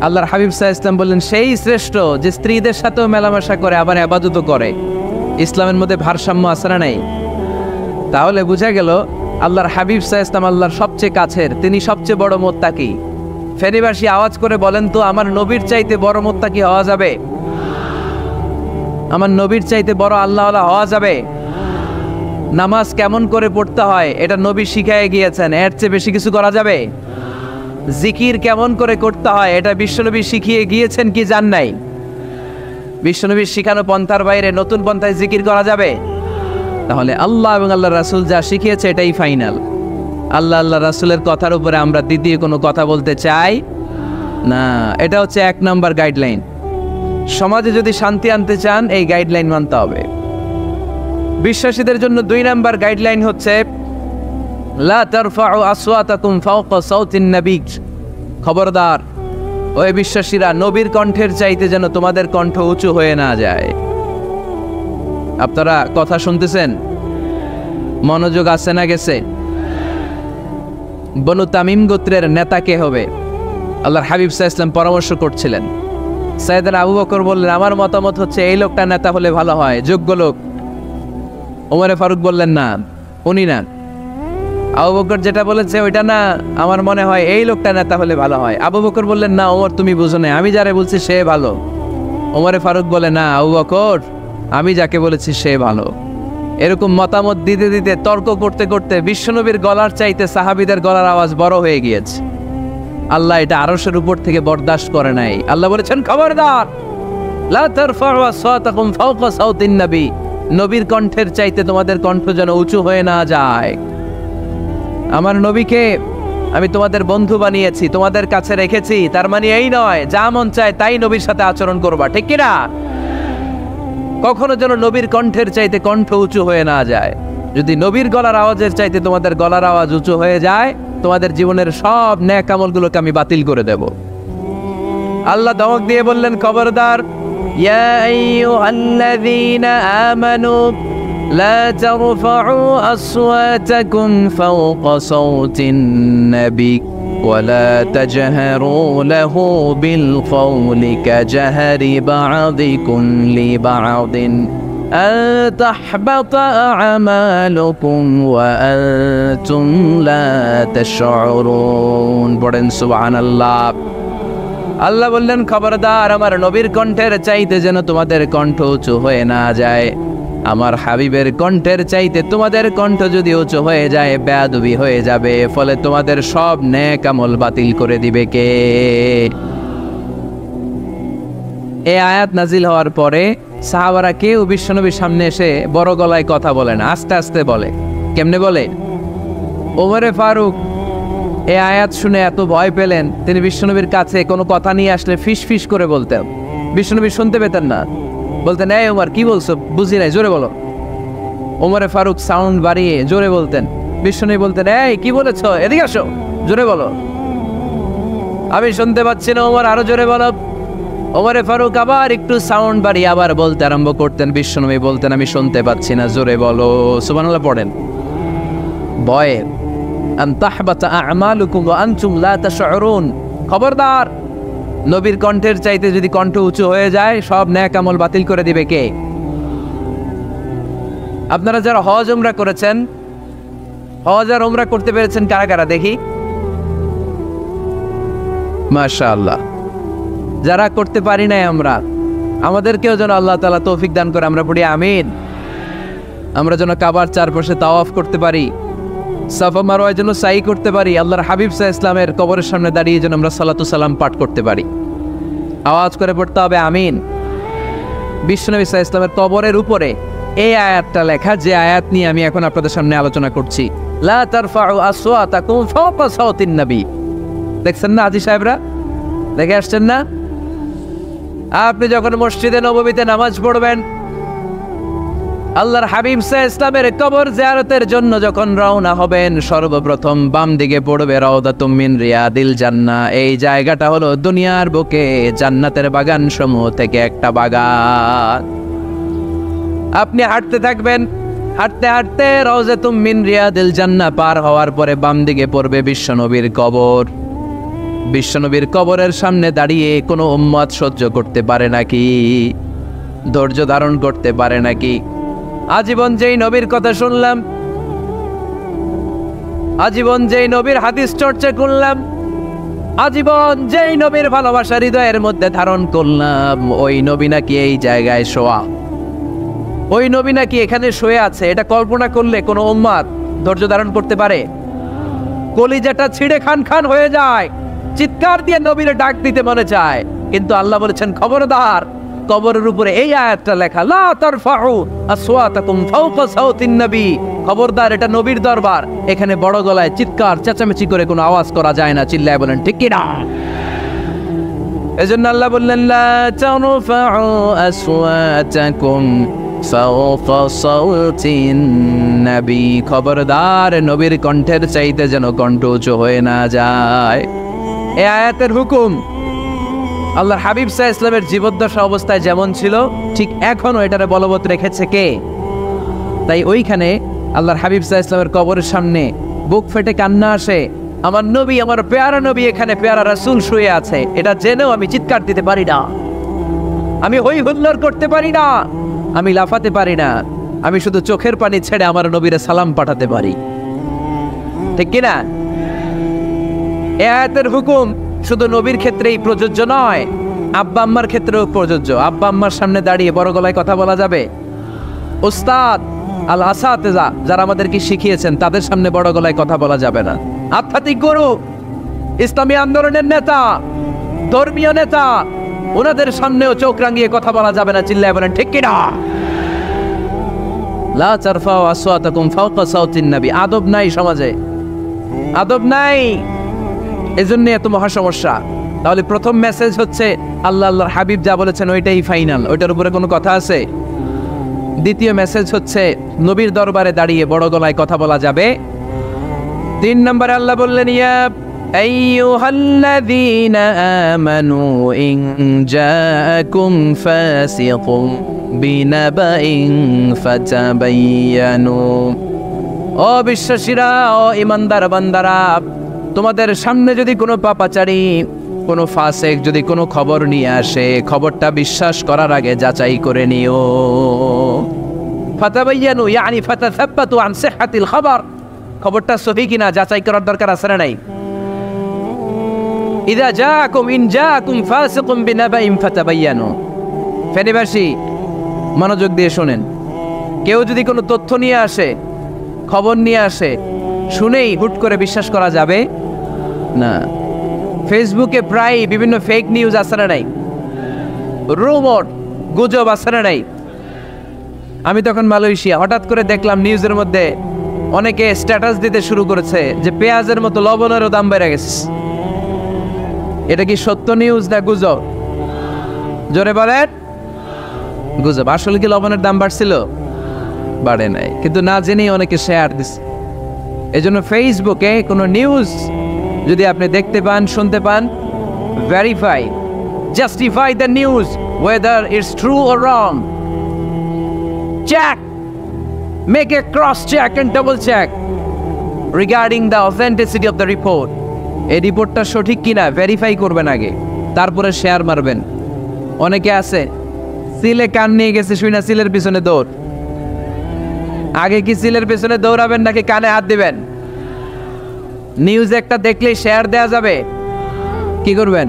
আল্লাহর হাবিব সাল্লাল্লাহু আলাইহি ওয়াসাল্লাম বললেন, সেই শ্রেষ্ঠ যে স্ত্রীদের সাথেও মেলামেশা করে আবার ইবাদতও করে। ইসলামের মধ্যে ভারসাম্য আছে না নাই? তাহলে বোঝা গেল আল্লাহর হাবিব সাল্লাল্লাহু আলাইহি ওয়াসাল্লাম আল্লাহর সবচেয়ে কাছের, তিনি সবচেয়ে বড় মুত্তাকি। ফেনীবাসী আওয়াজ করে বলেন তো, আমার নবীর চাইতে বড় মুত্তাকি হওয়া যাবে? আমার নবীর চাইতে বড় আল্লাহওয়ালা হওয়া যাবে? নামাজ কেমন করে পড়তে হয় এটা নবী শিখায় গিয়েছেন, এর চেয়ে বেশি কিছু করা যাবে? জিকির কেমন করে করতে হয় এটা বিশ্বনবী শিখিয়ে গিয়েছেন কি জান নাই? বিশ্বনবীর শিখানো পন্থার বাইরে নতুন পন্থায় জিকির করা যাবে? তাহলে আল্লাহ এবং আল্লাহ রাসূল যা শিখিয়েছে এটাই ফাইনাল। আল্লাহ আল্লাহ রাসূলের কথার উপরে আমরা দ্বিতীয় কোনো কথা বলতে চাই না। এটা হচ্ছে 1 নম্বর গাইডলাইন। সমাজে যদি শান্তি আনতে চান এই গাইডলাইন মানতে হবে। বিশ্বাসীদের জন্য 2 নম্বর গাইডলাইন হচ্ছে, লা তারফাউ আসওয়াতাকুম ফাওকা সাউতিন নবী, খবরদার ওই বিশ্বাসীরা নবীর কণ্ঠের চাইতে যেন তোমাদের কণ্ঠ উঁচু হয়ে না যায়। আপনারা কথা শুনতেছেন? মনোযোগ আছে না গেছে? বনু তামিম গোত্রের নেতা কে হবে? আল্লাহর হাবিব সাল্লাল্লাহু আলাইহি ওয়াসাল্লাম পরামর্শ করছিলেন। সাইয়েদনা আবু বকর বললেন, আমার মতামত হচ্ছে এই লোকটা নেতা হলে ভালো হয়, যোগ্য লোক। ওমরে ফারুক বললেন, না উনি না। আবু বকর যেটা বলেছে ওইটা না, আমার মনে হয় এই লোকটা নেতা হলে ভালো হয়। আবু বকর বললেন, না ওমর তুমি বুঝো না, আমি যারে বলছি সে ভালো। ওমরে ফারুক বলে, না আবু বকর, আমি যাকে বলেছি সে ভালো। এরকম মতামত দিতে দিতে, তর্ক করতে করতে বিশ্বনবীর গলার চাইতে সাহাবীদের গলার আওয়াজ বড় হয়ে গিয়েছে। আল্লাহ এটা আরশের উপর থেকে বরদাস্ত করে নাই। আল্লাহ বলেছেন, খবরদার, লা তারফাউ আসওয়াতাকুম ফাওকা সাউতিন নবী, নবীর কণ্ঠের চাইতে তোমাদের কণ্ঠ যেন উঁচু হয়ে না যায়। আমার নবীকে আমি তোমাদের বন্ধু বানিয়েছি, তোমাদের কাছে রেখেছি, তার মানে এই নয় যা মন চায় তাই নবীর সাথে আচরণ করবা, ঠিক কি না? কখনো যেন নবীর কণ্ঠের চাইতে কণ্ঠ উঁচু হয়ে না যায়। যদি নবীর গলার আওয়াজের চাইতে তোমাদের গলার আওয়াজ উঁচু হয়ে যায়, তোমাদের জীবনের সব নেক আমলগুলোকে আমি বাতিল করে দেব। আল্লাহ ধমক দিয়ে বললেন, খবরদার, ইয়া আইয়ুহাল্লাযীনা আমানু لا ترفعوا أصواتكم فوق صوت النبي ولا تجهروا له بالقول كجهر بعضكم لبعض أن تحبط أعمالكم وأنتم لا تشعرون বলেন সুবহানাল্লাহ। আল্লাহ বললেন খবরদার আমার নবীর কণ্ঠের চাইতে যেন তোমাদের কণ্ঠ উঁচু হয়ে না যায়। আমার হাবিবের কণ্ঠের চাইতে তোমাদের কণ্ঠ যদি উঁচু হয়ে যায় বেয়াদবি হয়ে যাবে, ফলে তোমাদের সব নেক আমল বাতিল করে দিবে কে? এই আয়াত নাজিল হওয়ার পরে সাহাবারা কেউ বিশ্বনবীর সামনে এসে বড় গলায় কথা বলে না, আস্তে আস্তে বলে। কেমনে বলে? ওমরে ফারুক এই আয়াত শুনে এত ভয় পেলেন, তিনি বিশ্বনবীর কাছে কোনো কথা নিয়ে আসলে ফিস ফিস করে বলতেন। বিশ্বনবী শুনতে পেতেন না, বলতেন এই ওমর কি বলছো, বুঝি নাই, জোরে বলো। ওমরে ফারুক সাউন্ড বাড়িয়ে জোরে বলতেন। বিশ্বনবী বলতেন এই কি বলেছো, এদিকে আসো, জোরে বলো, আমি শুনতে পাচ্ছি না, ওমর আরো জোরে বলো। ওমরে ফারুক আবার একটু সাউন্ড বাড়িয়ে আবার বলতে আরম্ভ করতেন। বিশ্বনবী বলতেন আমি শুনতে পাচ্ছি না, জোরে বলো। সুবহানাল্লাহ পড়েন। ভয়ে আন তাহবাতা আমালুকুম ওয়া আনতুম লা তাশউরুন, খবরদার নবীর কণ্ঠের চাইতে যদি কণ্ঠ উঁচু হয়ে যায় সব নেক আমল বাতিল করে দিবে কে? আপনারা যারা হজ উমরা করেছেন, হজ আর উমরা করতে পেরেছেন কারা কারা দেখি? মাশাআল্লাহ। যারা করতে পারি নাই আমরা, আমাদেরকেও যেন আল্লাহ তাআলা তৌফিক দান করে, আমরা পড়ি আমিন। আমরা যেন কাবার চারপাশে তাওয়াফ করতে পারি, সাফা মারওয়ায় যেন সাই করতে পারি, আল্লাহর হাবিব সাল্লাল্লাহু আলাইহি ওয়াসাল্লামের কবরের সামনে দাঁড়িয়ে যেন আমরা সালাতু সালাম পাঠ করতে পারি। আওয়াজ করে পড়তে হবে আমিন। বিশ্বনবী সাল্লাল্লাহু আলাইহি ওয়াসাল্লামের কবরের উপরে এই আয়াতটা লেখা, যে আয়াত নিয়ে আমি এখন আপনাদের সামনে আলোচনা করছি। লা তারফাউ আসওয়াতাকুম ফাওকা সাওতিন নবী। দেখছেন না আজি সাহেবরা, দেখে আসছেন না? আপনি যখন মসজিদে নববীতে নামাজ পড়বেন, আল্লাহর হাবিব সাল্লাল্লাহু আলাইহি ওয়াসাল্লামের কবর জিয়ারতের জন্য যখন রওনা হবেন, সর্বপ্রথম বাম দিকে পড়বে রাউদাতুম মিন রিয়াদিল জান্নাহ। এই জায়গাটা হলো দুনিয়ার বুকে জান্নাতের বাগান সমূহ থেকে একটা বাগান। আপনি হাঁটতে থাকবেন, হাঁটতে হাঁটতে রাউদাতুম মিন রিয়াদিল জান্নাহ পার হওয়ার পরে বাম দিকে পড়বে বিশ্বনবীর কবর। বিশ্বনবীর কবরের সামনে দাঁড়িয়ে কোনো উম্মত সহ্য করতে পারে নাকি? ধৈর্য ধারণ করতে পারে নাকি? আজীবন যেই নবীর কথা শুনলাম, আজীবন যেই নবীর হাদিস চর্চা করলাম, আজীবন যেই নবীর ভালোবাসা হৃদয়ের মধ্যে ধারণ করলাম, ওই নবী নাকি এই জায়গায় শোয়া, ওই নবী নাকি এখানে শুয়ে আছে, এটা কল্পনা করলে কোনো উম্মত ধৈর্য ধারণ করতে পারে? কলিজাটা ছিঁড়ে খান খান হয়ে যায়, চিৎকার দিয়ে নবীরে ডাক দিতে মনে চায়, কিন্তু আল্লাহ বলেছেন খবরদার, কবরের উপরে এই আয়াতটা লেখা, লা তারফাউ আসওয়াতাকুম ফাওকা সাওতিন নবী, খবরদার এটা নবীর দরবার, এখানে বড় গলায় চিৎকার চেঁচামেচি করে কোনো আওয়াজ করা যায় না। চিল্লায় বলেন ঠিক কি না? এজন্য আল্লাহ বললেন লা তারফাউ আসওয়াতাকুম ফাওকা সাওতিন নবী, খবরদার নবীর কণ্ঠের চাইতে যেন কণ্ঠ উঁচু হয়ে না যায়। এই আয়াতের হুকুম আল্লাহর হাবিব সাল্লাল্লাহু আলাইহি ওয়াসাল্লামের জীবদ্দশা অবস্থায় যেমন ছিল ঠিক এখনো এটারে বলবৎ রেখেছে কে? তাই ওইখানে আল্লাহর হাবিব সাল্লাল্লাহু আলাইহি ওয়াসাল্লামের কবরের সামনে বুক ফেটে কান্না আসে, আমার নবী, আমার পেয়ারা নবী এখানে, পেয়ারা রাসূল শুয়ে আছে, এটা জেনেও আমি চিৎকার দিতে পারি না, আমি হই হুল্লোড় করতে পারি না, আমি লাফাতে পারি না, আমি শুধু চোখের পানি ছেড়ে আমার নবীরে সালাম পাঠাতে পারি। ঠিক কিনা? এই আয়াতের হুকুম শুধু নবীর ক্ষেত্রেই প্রযোজ্য নয়, আব্বা আম্মার ক্ষেত্রেও প্রযোজ্য। আব্বা আম্মার সামনে দাঁড়িয়ে বড় গলায় কথা বলা যাবে? উস্তাদ আল আসাতেজা যারা আমাদেরকে শিখিয়েছেন তাদের সামনে বড় গলায় কথা বলা যাবে না। আধ্যাত্মিক গুরু, ইসলামী আন্দোলনের নেতা, ধর্মীয় নেতা, ওনাদের সামনেও চোখ রাঙিয়ে কথা বলা যাবে না। চিল্লায় বলেন ঠিক কিনা? লা তারফাউ আসওয়াতাকুম ফাওকা সাওতিন নবী। আদব নাই সমাজে, আদব নাই, এজন্য এত মহা সমস্যা। তাহলে প্রথম মেসেজ হচ্ছে আল্লাহর হাবিব যা বলেছেন ওইটাই ফাইনাল, ওইটার উপরে কোনো কথা আছে? দ্বিতীয় মেসেজ হচ্ছে নবীর দরবারে দাঁড়িয়ে বড় গলায় কথা বলা যাবে। 3 নম্বরে আল্লাহ বললেন ইয়া আইয়ুহাল্লাযীনা আমানু ইন জাআকুম ফাসিকুম বিনাবাইন ফাতাবায়ানু। ও বিশ্বাসীরা, ও ইমানদার বান্দারা, তোমাদের সামনে যদি কোনো পাপাচারী, কোনো ফাসেক যদি কোনো খবর নিয়ে আসে, খবরটা বিশ্বাস করার আগে যাচাই করে নিও। ফাতাবায়ানু ইয়ানি ফাতাসাব্বাতু আন সিহহাতিল খবর, খবরটা সহি কিনা যাচাই করার দরকার আছে না নাই? ইযা জাআকুম ফাসিকুম বিনাবাইন ফাতাবায়ানু। ফেনীবাসী মনোযোগ দিয়ে শোনেন, কেউ যদি কোনো তথ্য নিয়ে আসে, খবর নিয়ে আসে, শুনেই হুট করে বিশ্বাস করা যাবে না। ফেসবুকে প্রায় বিভিন্ন ফেক নিউজ আছে না নাই, রুমর, গুজব আছে না নাই। আমি তখন মালয়েশিয়া, হঠাৎ করে দেখলাম নিউজের মধ্যে অনেকে স্ট্যাটাস দিতে শুরু করেছে যে পেঁয়াজের মতো লবণেরও দাম বেড়ে গেছে। এটা কি সত্য নিউজ না গুজব? জোরে বলেন। গুজব। আসলে কি লবণের দাম বাড়ছিল? বাড়ে নাই, কিন্তু না জেনেই অনেকে শেয়ার দিচ্ছে। এই জন্য ফেসবুকে কোনো নিউজ যদি আপনি দেখতে পান, শুনতে পান, verify, justify the news whether it's true or wrong. Check, make a cross check and double check regarding the authenticity of the report. এই রিপোর্টটা সঠিক কিনা ভেরিফাই করবেন আগে, তারপরে শেয়ার মারবেন। অনেকে আছে সিলে কান নিয়ে গেছে, শুনে সিলের পিছনে দৌড়। আগে কি সিলের পিছনে দৌড়াবেন নাকি কানে হাত দিবেন? নিউজ একটা দেখলেই শেয়ার দেয়া যাবে? কি করবেন?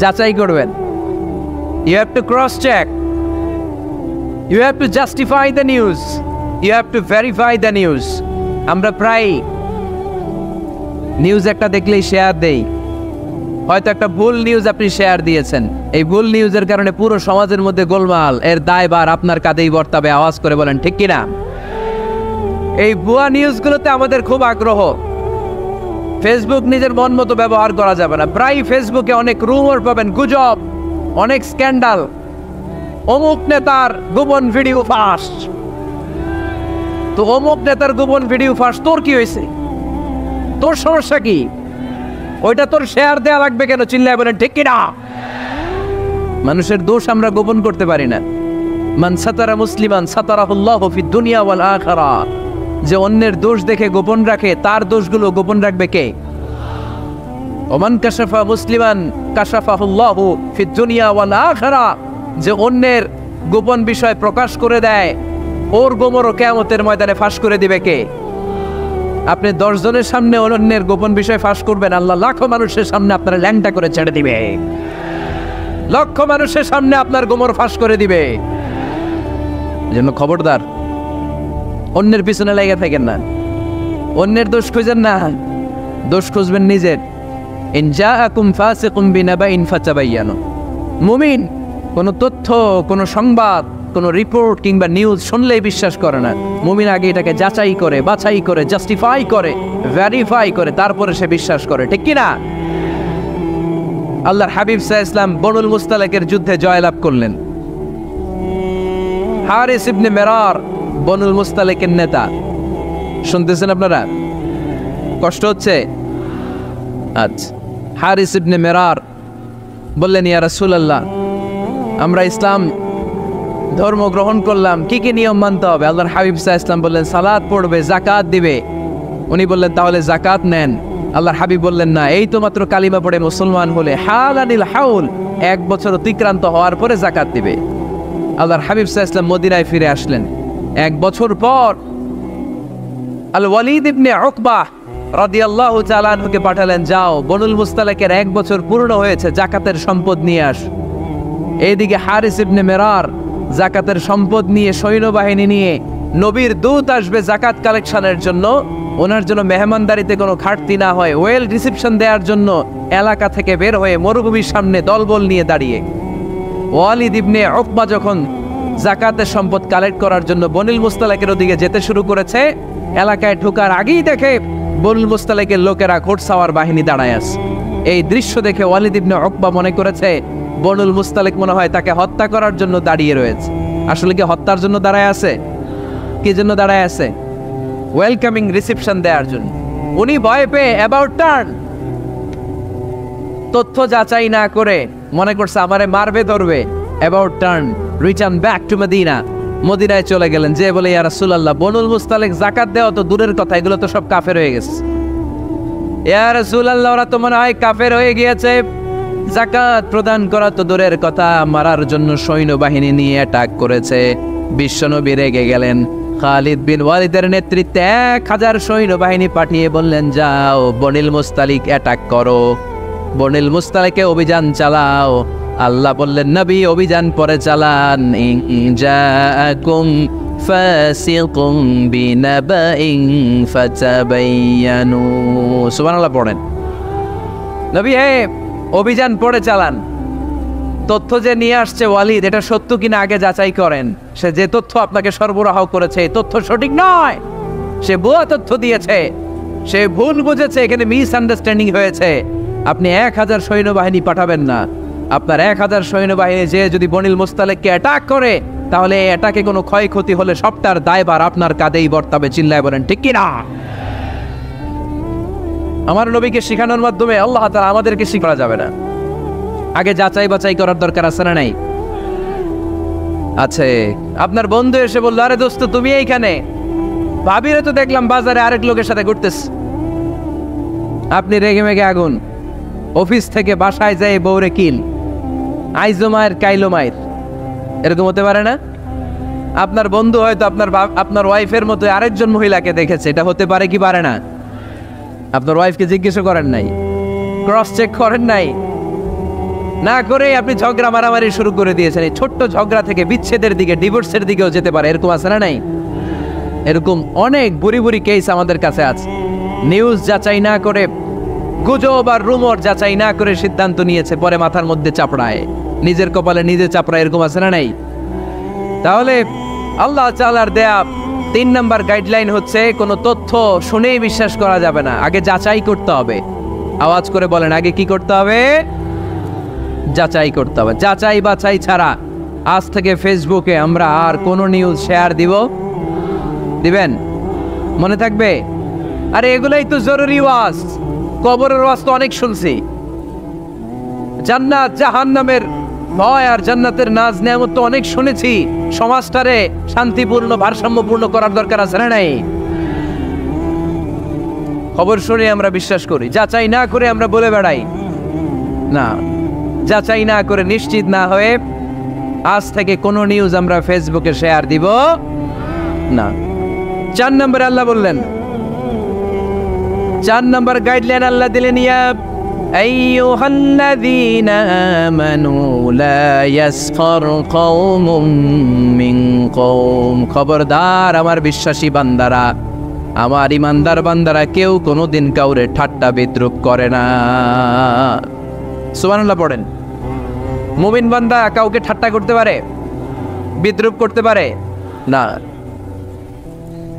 যাচাই করবেন। You have to cross check, you have to justify the news, you have to verify the news. আমরা প্রায় নিউজ একটা দেখলেই শেয়ার দেই। হয়তো একটা ভুল নিউজ আপনি শেয়ার দিয়েছেন, এই ভুল নিউজের কারণে পুরো সমাজের মধ্যে গোলমাল, এর দায়ভার আপনার কাঁধেই বর্তাবে। আওয়াজ করে বলেন ঠিক কিনা? এই ভুয়া নিউজগুলোতে আমাদের খুব আগ্রহ। ফেসবুক নিজের মন মতো ব্যবহার করা যাবে না। প্রায় ফেসবুকে অনেক রুমর পাবেন, গুজব, অনেক স্ক্যান্ডাল। অমুক নেতার গোপন ভিডিও ফাঁস। তো অমুক নেতার গোপন ভিডিও ফাঁস, তোর কি হয়েছে? তোর সমস্যা কি? ওইটা তোর শেয়ার দেয়া লাগবে কেন? চিল্লায় বলেন ঠিক কিনা? মানুষের দোষ আমরা গোপন করতে পারি না। মান সাতারা মুসলিমান সাতারাহুল্লাহু ফিদ দুনিয়া ওয়াল আখিরাহ। যে অন্যের দোষ দেখে গোপন রাখে, তার দোষগুলো গোপন রাখবে কে? ওমান কাশাফা মুসলিমান কাশাফাহুল্লাহু ফিদ দুনিয়া ওয়াল আখিরাহ। যে অন্যের গোপন বিষয় প্রকাশ করে দেয়, ওর গোমরও কিয়ামতের ময়দানে ফাঁস করে দিবে কে? আপনি 10 জনের সামনে অন্যের গোপন বিষয় ফাঁস করবেন, আল্লাহ লাখো মানুষের সামনে আপনার ল্যাংটা করে ছেড়ে দিবে। লক্ষ মানুষের সামনে আপনার গোমর ফাঁস করে দিবে। এজন্য খবরদার, অন্যের পিছনে লেগে থাকেন না, অন্যের দোষ খুঁজেন না, দোষ খুঁজবেন নিজের। ইন জাআকুম ফাসিকুম বিনাবাইন ফাতাবায়ানু। মুমিন কোনো তথ্য, কোনো সংবাদ, কোনো রিপোর্ট কিংবা নিউজ শুনলেই বিশ্বাস করে না। মুমিন আগে এটাকে যাচাই করে, বাছাই করে, জাস্টিফাই করে, ভেরিফাই করে, তারপরে সে বিশ্বাস করে। ঠিক কিনা? আল্লাহর হাবিব সাল্লাল্লাহু আলাইহি ওয়াসাল্লাম বনুল মুস্তালিকের যুদ্ধে জয়লাভ করলেন। হারিস ইবনে মিরার বনুল মুস্তালিকের নেতা। শুনতেছেন আপনারা? কষ্ট হচ্ছে? আচ্ছা, হারিস ইবনে মিরার বললেন, ইয়া রাসূলুল্লাহ, আমরা ইসলাম ধর্ম গ্রহণ করলাম, কি কি নিয়ম মানতে হবে? আল্লাহর হাবিব সাল্লাল্লাহু আলাইহি ওয়াসাল্লাম বললেন, সালাত পড়বে, যাকাত দিবে। উনি বললেন, তাহলে যাকাত নেন। আল্লাহর হাবিব বললেন, না, এই তো মাত্র কালিমা পড়ে মুসলমান হলে হালানিল হাউল, 1 বছর অতিক্রান্ত হওয়ার পরে যাকাত দিবে। আল্লাহর হাবিব সাল্লাল্লাহু আলাইহি ওয়াসাল্লাম মদিনায় ফিরে আসলেন। 1 বছর পর আল ওয়ালিদ ইবনে উকবাহ রাদিয়াল্লাহু তাআলা আনহুকে পাঠালেন, যাও বনুল মুস্তালিকের 1 বছর পূর্ণ হয়েছে, যাকাতের সম্পদ নিয়ে আস। এইদিকে হারিস ইবনে মিরার যাকাতের সম্পদ নিয়ে, সৈন্যবাহিনী নিয়ে, নবীর দূত আসবে যাকাত কালেকশনের জন্য, ওনার জন্য মেহমানদারিতে কোনো ঘাটতি না হয়, ওয়েল রিসেপশন দেওয়ার জন্য এলাকা থেকে বের হয়ে মরুভূমির সামনে দলবল নিয়ে দাঁড়িয়ে। ওয়ালিদ ইবনে উকবা যখন যাকাতের সম্পদ কালেক্ট করার জন্য বনুল মুস্তালিকের ওদিকে যেতে শুরু করেছে, এলাকায় ঢোকার আগেই দেখে বনুল মুস্তালিকের লোকেরা ঘোড়সাওয়ার বাহিনী দাঁড়ায় আছে। এই দৃশ্য দেখে ওয়ালিদ ইবনে উকবা মনে করেছে বনুল মুস্তালিক মনে হয় তাকে হত্যা করার জন্য দাঁড়িয়ে রয়েছে। আসলে কি হত্যার জন্য দাঁড়ায় আছে? কি জন্য দাঁড়ায় আছে? ওয়েলকামিং রিসেপশন দেওয়ার জন্য। উনি ভয় পেয়ে অ্যাবাউট টার্ন, তথ্য যাচাই না করে মনে করছে আমারে মারবে ধরবে, about turn, return back to Medina. মদিনায় চলে গেলেন, যে বলে ইয়া রাসূলুল্লাহ, বনুল মুস্তালিক জাকাত দেওয়া তো দূরের কথা, এগুলো তো সব কাফের হয়ে গেছে। ইয়া রাসূলুল্লাহ, ওরা তো মনে হয় কাফের হয়ে গিয়েছে, জাকাত প্রদান করা তো দূরের কথা, মারার জন্য সৈন্যবাহিনী নিয়ে অ্যাটাক করেছে। বিশ্বনবী রেগে গেলেন। খালিদ বিন ওয়ালিদের নেতৃত্বে 1000 সৈন্যবাহিনী পাঠিয়ে বললেন, যাও বনিল মুস্তালিক অ্যাটাক করো, বনিল মুস্তালিকে অভিযান চালাও। আল্লাহ বললেন, নবী অভিযান পরে চালান। ইন জাআকুম ফাসিকুম বিনাবাইন ফাতাবায়ানু। সুবহানাল্লাহ পড়েন। নবী হে, অভিযান পরে চালান। তথ্য যে নিয়ে আসছে ওয়ালিদ, এটা সত্য কিনা আগে যাচাই করেন। সে যে তথ্য আপনাকে সরবরাহ করেছে, এই তথ্য সঠিক নয়, সে ভুয়া তথ্য দিয়েছে, সে ভুল বুঝেছে, এখানে মিস আন্ডারস্ট্যান্ডিং হয়েছে। আপনি 1000 সৈন্যবাহিনী পাঠাবেন না। আপনার 1000 সৈন্যবাহিনী যে যদি বনিল মুস্তালিককে অ্যাটাক করে, তাহলে এই অ্যাটাকে কোনো ক্ষয়ক্ষতি হলে সবটার দায়ভার আপনার কাঁধেই বর্তাবে। চিল্লায় বলেন ঠিক কিনা? আমার নবীকে শিখানোর মাধ্যমে আল্লাহ তাআলা আমাদেরকে শিখা যাবে না। আগে যাচাই বাছাই করার দরকার আছে না নাই? আছে। আপনার বন্ধু এসে বলল, আরে দোস্ত তুমি এইখানে, ভাবিরে তো দেখলাম বাজারে আরেক লোকের সাথে ঘুরতেছ। আপনি রেগে মেগে আগুন, অফিস থেকে বাসায় যায় বউরে কিল, আইজো মায়ের কাইলো মায়ের, এরকম হতে পারে না? আপনার বন্ধু হয়তো আপনার ওয়াইফের মতো আরেকজন মহিলাকে দেখেছে, এটা হতে পারে কি পারে না? আপনার ওয়াইফকে জিজ্ঞেস করেন নাই, ক্রস চেক করেন নাই, না করে আপনি ঝগড়া মারামারি শুরু করে দিয়েছেন। এই ছোট্ট ঝগড়া থেকে বিচ্ছেদের দিকে, ডিভোর্সের দিকেও যেতে পারে, এরকম আছে না নাই? এরকম অনেক বুড়ি বুড়ি কেস আমাদের কাছে আছে। নিউজ যাচাই না করে, গুজব আর রুমর যাচাই না করে সিদ্ধান্ত নিয়েছে, পরে মাথার মধ্যে চাপড়ায়, নিজের কপালে নিজে চাপড়ায়, এরকম আছে না নাই? তাহলে আল্লাহ তাআলার দেয়া 3 নম্বর গাইডলাইন হচ্ছে, কোনো তথ্য শুনেই বিশ্বাস করা যাবে না, আগে যাচাই করতে হবে। আওয়াজ করে বলেন, আগে কি করতে হবে? যাচাই করতে হবে। যাচাই বাছাই ছাড়া আজ থেকে ফেসবুকে আমরা আর কোনো নিউজ শেয়ার দিবেন? মনে থাকবে? আরে এগুলাই তো জরুরি ওয়াজ। কবরের ওয়াজ তো অনেক শুনছি, জান্নাত জাহান্নামের ভয় আর জান্নাতের নাজ নেয়ামত তো অনেক শুনেছি। সমাজটারে শান্তিপূর্ণ, ভারসাম্যপূর্ণ করার দরকার আছে না নাই? খবর শুনে আমরা বিশ্বাস করি, যাচাই না করে আমরা বলে বেড়াই না। যাচাই না করে, নিশ্চিত না হয়ে আজ থেকে কোনো নিউজ আমরা ফেসবুকে শেয়ার দিব না। 4 নম্বরে আল্লাহ বললেন, 4 নম্বর গাইডলাইন আল্লাহ দিলেন, ইয়া আইয়ুহাল্লাযীনা আমানু লা ইয়াসখার কওমুম মিন কওম। খবরদার আমার বিশ্বাসী বান্দারা, আমার ইমানদার বান্দারা, কেউ কোনোদিন কাউরে ঠাট্টা বিদ্রূপ করে না। সুবহানাল্লাহ পড়েন। মুমিন বান্দা কাউকে ঠাট্টা করতে পারে, বিদ্রূপ করতে পারে না।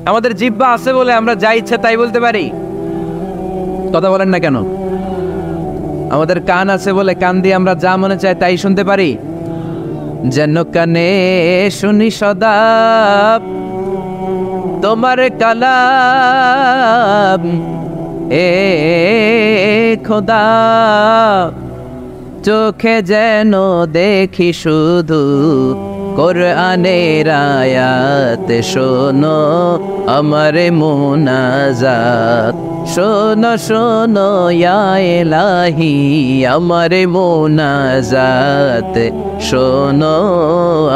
আমাদের জিহ্বা আছে বলে আমরা যা ইচ্ছা তাই বলতে পারি, কথা বলেন না কেন? আমাদের কান আছে বলে কান দিয়ে আমরা যা মনে চাই তাই শুনতে পারি। যেন কানে শুনি সদা তোমার কালাম, এ খোদা চোখে যেন দেখি শুধু কোরআনের আয়াত। শোনো আমার মুনাজাত, শোনো শোনো ইয়া ইলাহি আমার মুনাজাত, শোনো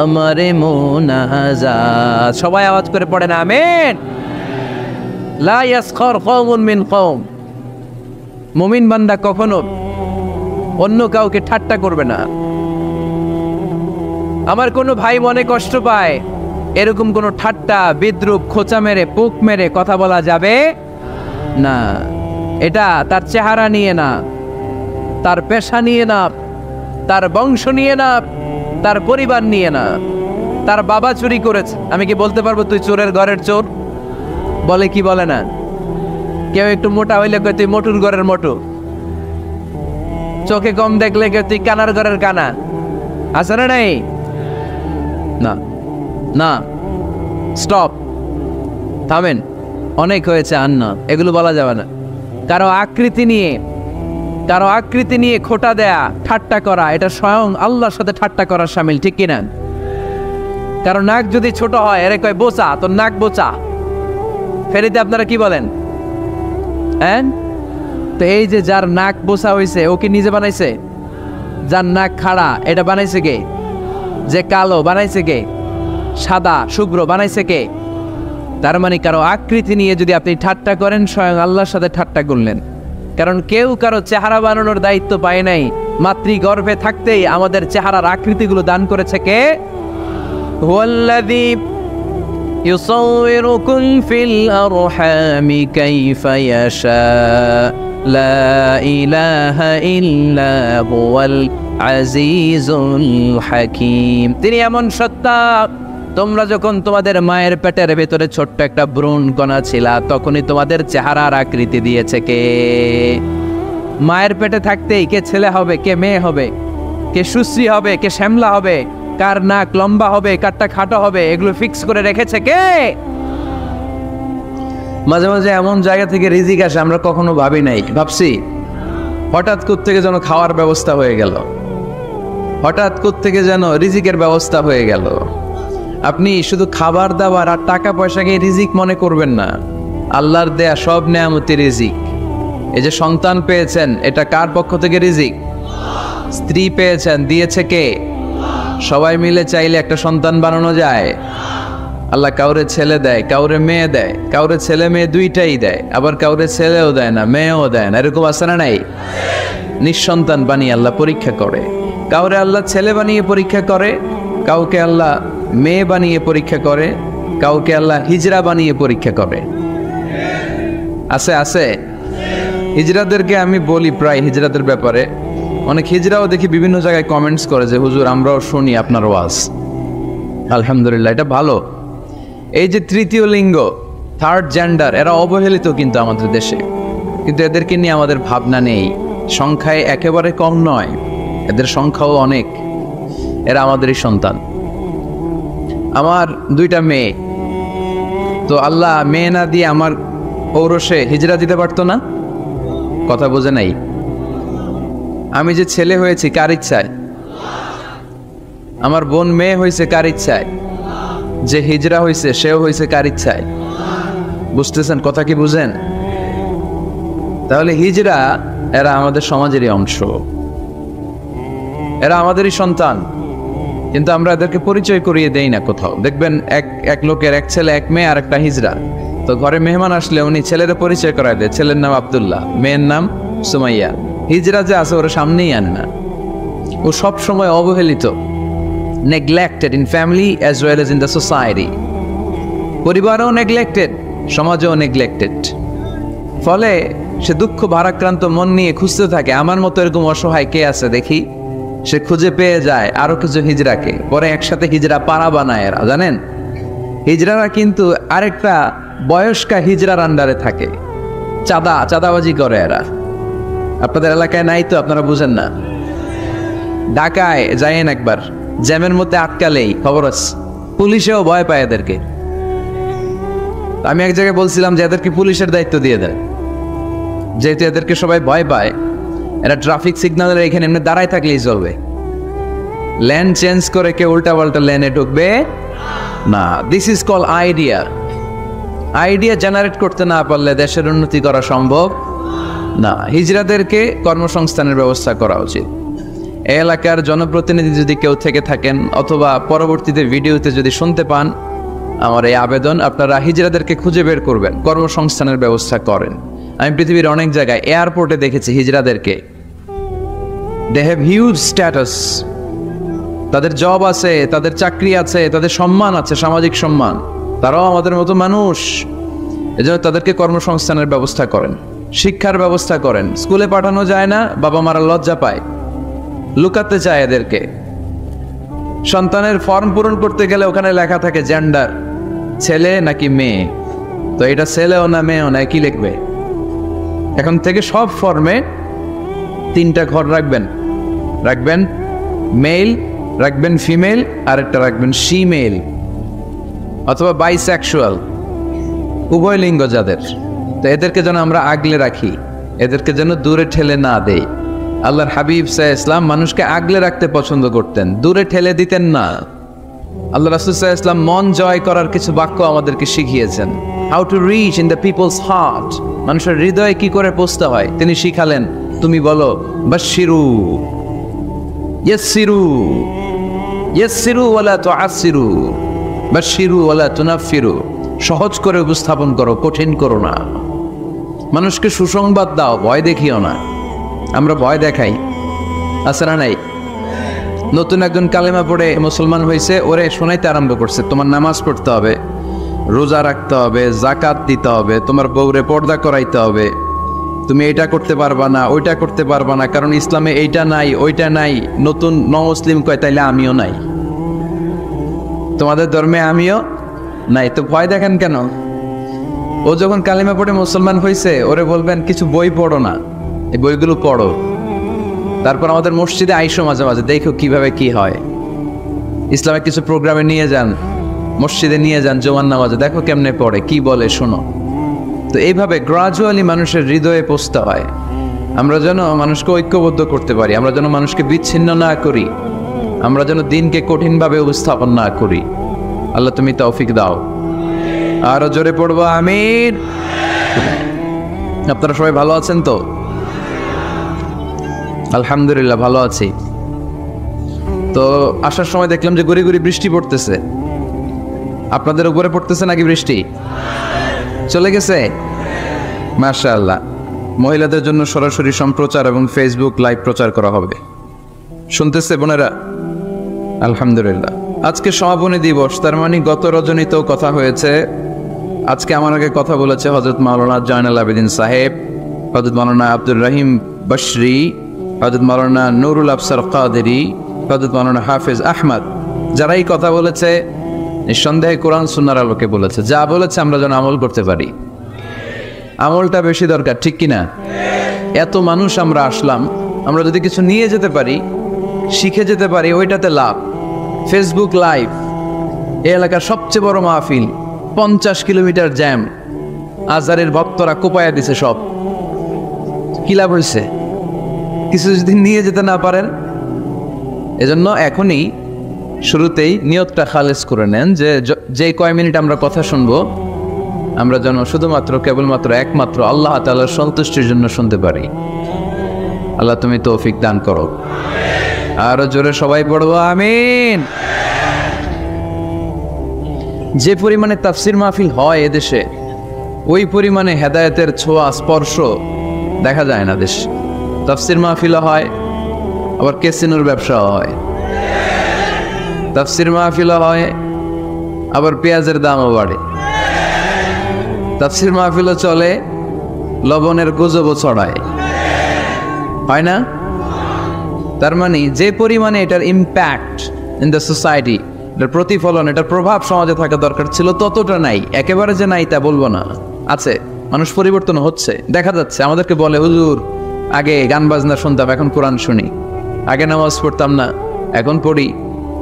আমার মুনাজাত। সবাই আওয়াজ করে পড়েন আমিন। লা ইয়াসখার কওমুন মিন কওম। মুমিন বান্দা কখনো অন্য কাউকে ঠাট্টা করবে না। আমার কোনো ভাই মনে কষ্ট পায়, এরকম কোনো ঠাট্টা, বিদ্রূপ, খোঁচা মেরে, পোক মেরে কথা বলা যাবে না। এটা তার চেহারা নিয়ে না, তার পেশা নিয়ে না, তার বংশ নিয়ে না, তার পরিবার নিয়ে না। তার বাবা চুরি করেছে, আমি কি বলতে পারবো তুই চোরের ঘরের চোর? বলে কি বলে না? কেউ একটু মোটা হইলে কয় তুই মোটুর ঘরের মোটু, চোখে কম দেখলে কেউ তুই কানার ঘরের কানা। আছে না নাই? না না, স্টপ, থামেন, অনেক হয়েছে। আর না, এগুলো বলা যাবে না। কারো আকৃতি নিয়ে, কারো আকৃতি নিয়ে খোটা দেয়া, ঠাট্টা করা, এটা স্বয়ং আল্লাহর সাথে ঠাট্টা করার শামিল, ঠিক কিনা? কারো নাক যদি ছোট হয়, এরে কয় বোচা, তোর নাক বোচা। ফেরিতে আপনারা কি বলেন? হ্যাঁ, তো এই যে যার নাক বোচা হয়েছে, ও কি নিজে বানাইছে? যার নাক খাড়া, এটা বানাইছে কে? যে কালো, বানাইছে কে? সাদা শুভ্র, বানাইছে কে? তার মানে কারো আকৃতি নিয়ে যদি আপনি ঠাট্টা করেন, স্বয়ং আল্লাহর সাথে ঠাট্টা করলেন। কারণ কেউ কারো চেহারা বানানোর দায়িত্ব পায় নাই। মাতৃগর্ভে থাকতেই আমাদের চেহারার আকৃতিগুলো দান করেছে কে? হুয়াল্লাযী ইউসাউবিরুকুম ফিল আরহামি কাইফা ইয়াশা লা ইলাহা ইল্লা হুয়াল আজিজুল হাকীম। তিনি এমন সত্তা, তোমরা যখন তোমাদের মায়ের পেটের ভেতরে ছোট্ট একটা ভ্রূণ কণা ছিলা, তখনই তোমাদের চেহারার আকৃতি দিয়েছে কে? মায়ের পেটে থাকতেই কে ছেলে হবে, কে মেয়ে হবে, কে সুশ্রী হবে, কে শ্যামলা হবে, কার নাক লম্বা হবে, কারটা খাটো হবে, এগুলো ফিক্স করে রেখেছে কে? মাঝে মাঝে এমন জায়গা থেকে রিজিক আসে আমরা কখনো ভাবি নাই, ভাবছি হঠাৎ কোত্থেকে যেন খাওয়ার ব্যবস্থা হয়ে গেল, হঠাৎ কোত্থেকে যেন রিজিকের ব্যবস্থা হয়ে গেল। আপনি শুধু খাবার দাবার আর টাকা পয়সাকে রিজিক মনে করবেন না। আল্লাহর দেয়া সব নেয়ামতি রিজিক। এই যে সন্তান পেয়েছেন, এটা কার পক্ষ থেকে রিজিক? স্ত্রী পেয়েছেন, দিয়েছে কে? সবাই মিলে চাইলে একটা সন্তান বানানো যায়? আল্লাহ কাউরে ছেলে দেয়, কাউরে মেয়ে দেয়, কাউরে ছেলে মেয়ে দুইটাই দেয়, আবার কাউরে ছেলেও দেয় না, মেয়েও দেয় না। এরকম আছে না নাই? নিঃসন্তান বানিয়ে আল্লাহ পরীক্ষা করে। কাউরে আল্লাহ ছেলে বানিয়ে পরীক্ষা করে, কাউকে আল্লাহ মেয়ে বানিয়ে পরীক্ষা করে, কাউকে আল্লাহ হিজরা বানিয়ে পরীক্ষা করে। আছে আছে হিজরাদেরকে আমি বলি প্রায় হিজরাদের ব্যাপারে, অনেক হিজরাও দেখি বিভিন্ন জায়গায় কমেন্টস করে যে হুজুর আমরাও শুনি আপনার ওয়াজ। আলহামদুলিল্লাহ, এটা ভালো। এই যে তৃতীয় লিঙ্গ, থার্ড জেন্ডার, এরা অবহেলিত কিন্তু আমাদের দেশে, কিন্তু এদেরকে নিয়ে আমাদের ভাবনা নেই। সংখ্যায় একেবারে কম নয়, এদের সংখ্যাও অনেক। এরা আমাদেরই সন্তান। আমার দুইটা মেয়ে, তো আল্লাহ মেয়ে না দিয়ে আমার ঔরসে হিজরা দিতে পারতো না? কথা বোঝে নাই? আমি যে ছেলে হয়েছি কার ইচ্ছায়? আমার বোন মেয়ে হয়েছে কার ইচ্ছায়? যে হিজরা হয়েছে সেও হয়েছে কার ইচ্ছায়? বুঝতেছেন কথা কি? বুঝেন? তাহলে হিজরা এরা আমাদের সমাজেরই অংশ, এরা আমাদেরই সন্তান, কিন্তু আমরা এদেরকে পরিচয় করিয়ে দেই না কোথাও। দেখবেন এক লোকের এক ছেলে এক মেয়ে আর একটা হিজরা, তো ঘরে মেহমান আসলে উনি ছেলের পরিচয় করায় দেয়, ছেলের নাম আব্দুল্লাহ, মেয়ের নাম সুমাইয়া। হিজরা যে আছে ওরা সামনেই আনে না। ও সব সময় অবহেলিত, neglected in family as well as in the society. পরিবারও নেগলেক্টেড, সমাজেও নেগলেক্টেড। ফলে সে দুঃখ ভারাক্রান্ত মন নিয়ে খুঁজতে থাকে, আমার মতো এরকম অসহায় কে আছে দেখি। সে খুঁজে পেয়ে যায় আরো কিছু হিজড়াকে, পরে একসাথে হিজড়া পাড়া বানায় এরা। জানেন, হিজড়ারা কিন্তু আরেকটা বয়স্কা হিজড়ার আন্ডারে থাকে, চাঁদাবাজি করে এরা। আপনাদের এলাকায় নাই তো, আপনারা বুঝেন না। ঢাকায় যাইয়েন একবার, জ্যামের মধ্যে আটকালেই খবর আছে, পুলিশেও ভয় পায় এদেরকে। আমি এক জায়গায় বলছিলাম যে এদেরকে পুলিশের দায়িত্ব দিয়ে দেয়, যেহেতু এদেরকে সবাই ভয় পায়। এরা ট্রাফিক সিগন্যালের এখানে এমনি দাঁড়ায় থাকলেই চলবে, লেন চেঞ্জ করে কেউ উল্টা পাল্টা লেনে ঢুকবে না। This is call idea. Idea generate করতে না পারলে দেশের উন্নতি করা সম্ভব না। হিজড়াদেরকে কর্মসংস্থানের ব্যবস্থা করা উচিত। এই এলাকার জনপ্রতিনিধি যদি কেউ থেকে থাকেন, অথবা পরবর্তীতে ভিডিওতে যদি শুনতে পান, আমার এই আবেদন, আপনারা হিজড়াদেরকে খুঁজে বের করবেন, কর্মসংস্থানের ব্যবস্থা করেন। আমি পৃথিবীর অনেক জায়গায় এয়ারপোর্টে দেখেছি হিজড়াদেরকে, দে হ্যাভ হিউজ স্ট্যাটাস, তাদের জব আছে, তাদের চাকরি আছে, তাদের সম্মান আছে, সামাজিক সম্মান। তারাও আমাদের মতো মানুষ, এজন্য তাদেরকে কর্মসংস্থানের ব্যবস্থা করেন, শিক্ষার ব্যবস্থা করেন। স্কুলে পাঠানো যায় না, বাবা মারা লজ্জা পায়, লুকাতে চায় এদেরকে। সন্তানের ফর্ম পূরণ করতে গেলে ওখানে লেখা থাকে জেন্ডার, ছেলে নাকি মেয়ে। তো এটা ছেলেও না মেয়েও না, কি লিখবে? এখন থেকে সব ফর্মে 3টা ঘর রাখবেন মেল, রাখবেন ফিমেল, আর একটা রাখবেন শিমেল অথবা বাইসেক্সুয়াল, উভয় লিঙ্গ যাদের। তো এদেরকে যেন আমরা আগলে রাখি। এদেরকে যেন দূরে ঠেলে না দেয়। আল্লাহর হাবিব সাল্লাল্লাহু আলাইহি ওয়াসাল্লাম মানুষকে আগলে রাখতে পছন্দ করতেন, দূরে ঠেলে দিতেন না। আল্লাহ রাসূল সাল্লাল্লাহু আলাইহি ওয়াসাল্লাম মন জয় করার কিছু বাক্য আমাদেরকে শিখিয়েছেন, how to reach in the peoples heart, মানুষের হৃদয়ে কি করে পৌঁছতে হয় তিনি শিখালেন। তুমি বলো বাশশিরু ইয়াসসিরু, ইয়াসসিরু ওয়ালা তুআসসিরু, বাশশিরু ওয়ালা তুনাফফিরু, সহজ করে উপস্থাপন করো, কঠিন করো না। মানুষকে সুসংবাদ দাও, ভয় দেখিও না। আমরা ভয় দেখাই, আছে না নাই? নতুন একজন কালেমা পড়ে মুসলমান হয়েছে, ওরে শোনাইতে আরম্ভ করছে তোমার নামাজ পড়তে হবে, রোজা রাখতে হবে, যাকাত দিতে হবে, তোমার বউরে পর্দা করাইতে হবে, তুমি এটা করতে পারবা না, ওইটা করতে পারবা না, কারণ ইসলামে এইটা নাই ওইটা নাই। নতুন মুসলিম কয় তাইলে আমিও নাই, তোমাদের ধর্মে আমিও নাই, তো ভয় দেখেন কেন? ও যখন কালিমা পড়ে মুসলমান হয়েছে, ওরে বলবেন কিছু বই পড়ো না, এই বইগুলো পড়ো, তারপর আমাদের মসজিদে আইসো মাঝে মাঝে, দেখো কিভাবে কি হয়। ইসলামে কিছু প্রোগ্রামে নিয়ে যান, মসজিদে নিয়ে যান, জুমার নামাজে দেখো কেমনে পড়ে, কি বলে শোনো। তো এইভাবে গ্রাজুয়ালি মানুষের হৃদয়ে পৌঁছতে হয়। আমরা যেন মানুষকে ঐক্যবদ্ধ করতে পারি, আমরা যেন মানুষকে বিচ্ছিন্ন না করি, আমরা যেন দিনকে কঠিনভাবে উপস্থাপন না করি। আল্লাহ তুমি তৌফিক দাও। আরো জোরে পড়বো আমিন। আপনারা সবাই ভালো আছেন তো? আলহামদুলিল্লাহ ভালো আছি। তো আসার সময় দেখলাম যে গুড়ি গুড়ি বৃষ্টি পড়তেছে। আপনাদের উপরে পড়তেছে নাকি বৃষ্টি? চলে গেছে? মাশাআল্লাহ। মহিলাদের জন্য সরাসরি সম্প্রচার এবং ফেসবুক লাইভ প্রচার করা হবে, শুনতেছে বোনেরা? আলহামদুলিল্লাহ। আজকে সমাপনী দিবস, তার মানে গত রজনীতেও কথা হয়েছে। আজকে আমার আগে কথা বলেছে হযরত মাওলানা জয়নাল আবেদিন সাহেব, হযরত মাওলানা আব্দুর রহিম বশরি, হযরত মাওলানা নুরুল আফসার কাদেরি, হযরত মাওলানা হাফেজ আহমদ। যারা এই কথা বলেছে নিঃসন্দেহে কোরআন সুন্নাহর আলোকে বলেছে। যা বলেছে আমরা যেন আমল করতে পারি, আমলটা বেশি দরকার, ঠিক কিনা? এত মানুষ আমরা আসলাম, আমরা যদি কিছু নিয়ে যেতে পারি, শিখে যেতে পারি, ওইটাতে লাভ। ফেসবুক লাইভ, এই এলাকার সবচেয়ে বড় মাহফিল, 50 কিলোমিটার জ্যাম, আজহারের ভক্তরা কোপায়া দিছে সব। কি লাভ হয়েছে? কিছু যদি নিয়ে যেতে না পারেন, এজন্য এখনই শুরুতেই নিয়তটা খালেস করে নেন যে যে কয় মিনিট আমরা কথা শুনবো, আমরা যেন শুধুমাত্র কেবলমাত্র একমাত্র আল্লাহ তাআলার সন্তুষ্টির জন্য শুনতে পারি। আল্লাহ তুমি তৌফিক দান করো। আরো জোরে সবাই পড়বো আমিন। যে পরিমাণে তাফসির মাহফিল হয় এদেশে, ওই পরিমাণে হেদায়েতের ছোঁয়া স্পর্শ দেখা যায় না দেশে। তাফসির মাহফিলও হয়, আবার ক্যাসিনোর ব্যবসাও হয়। তাফসির মাহফিলও হয়, আবার পেঁয়াজের দামও বাড়ে। তাফসির মাহফিলও চলে, লবণের গুজবও ছড়ায়, হয় না? তার মানে যে পরিমাণে এটার ইম্প্যাক্ট ইন দ্য সোসাইটি, এটার প্রতিফলন, এটার প্রভাব সমাজে থাকা দরকার ছিল, ততটা নাই। একেবারে যে নাই তা বলবো না, আছে। মানুষ পরিবর্তন হচ্ছে, দেখা যাচ্ছে। আমাদেরকে বলে হুজুর আগে গান বাজনা শুনতাম, এখন কোরআন শুনি। আগে নামাজ পড়তাম না, এখন পড়ি।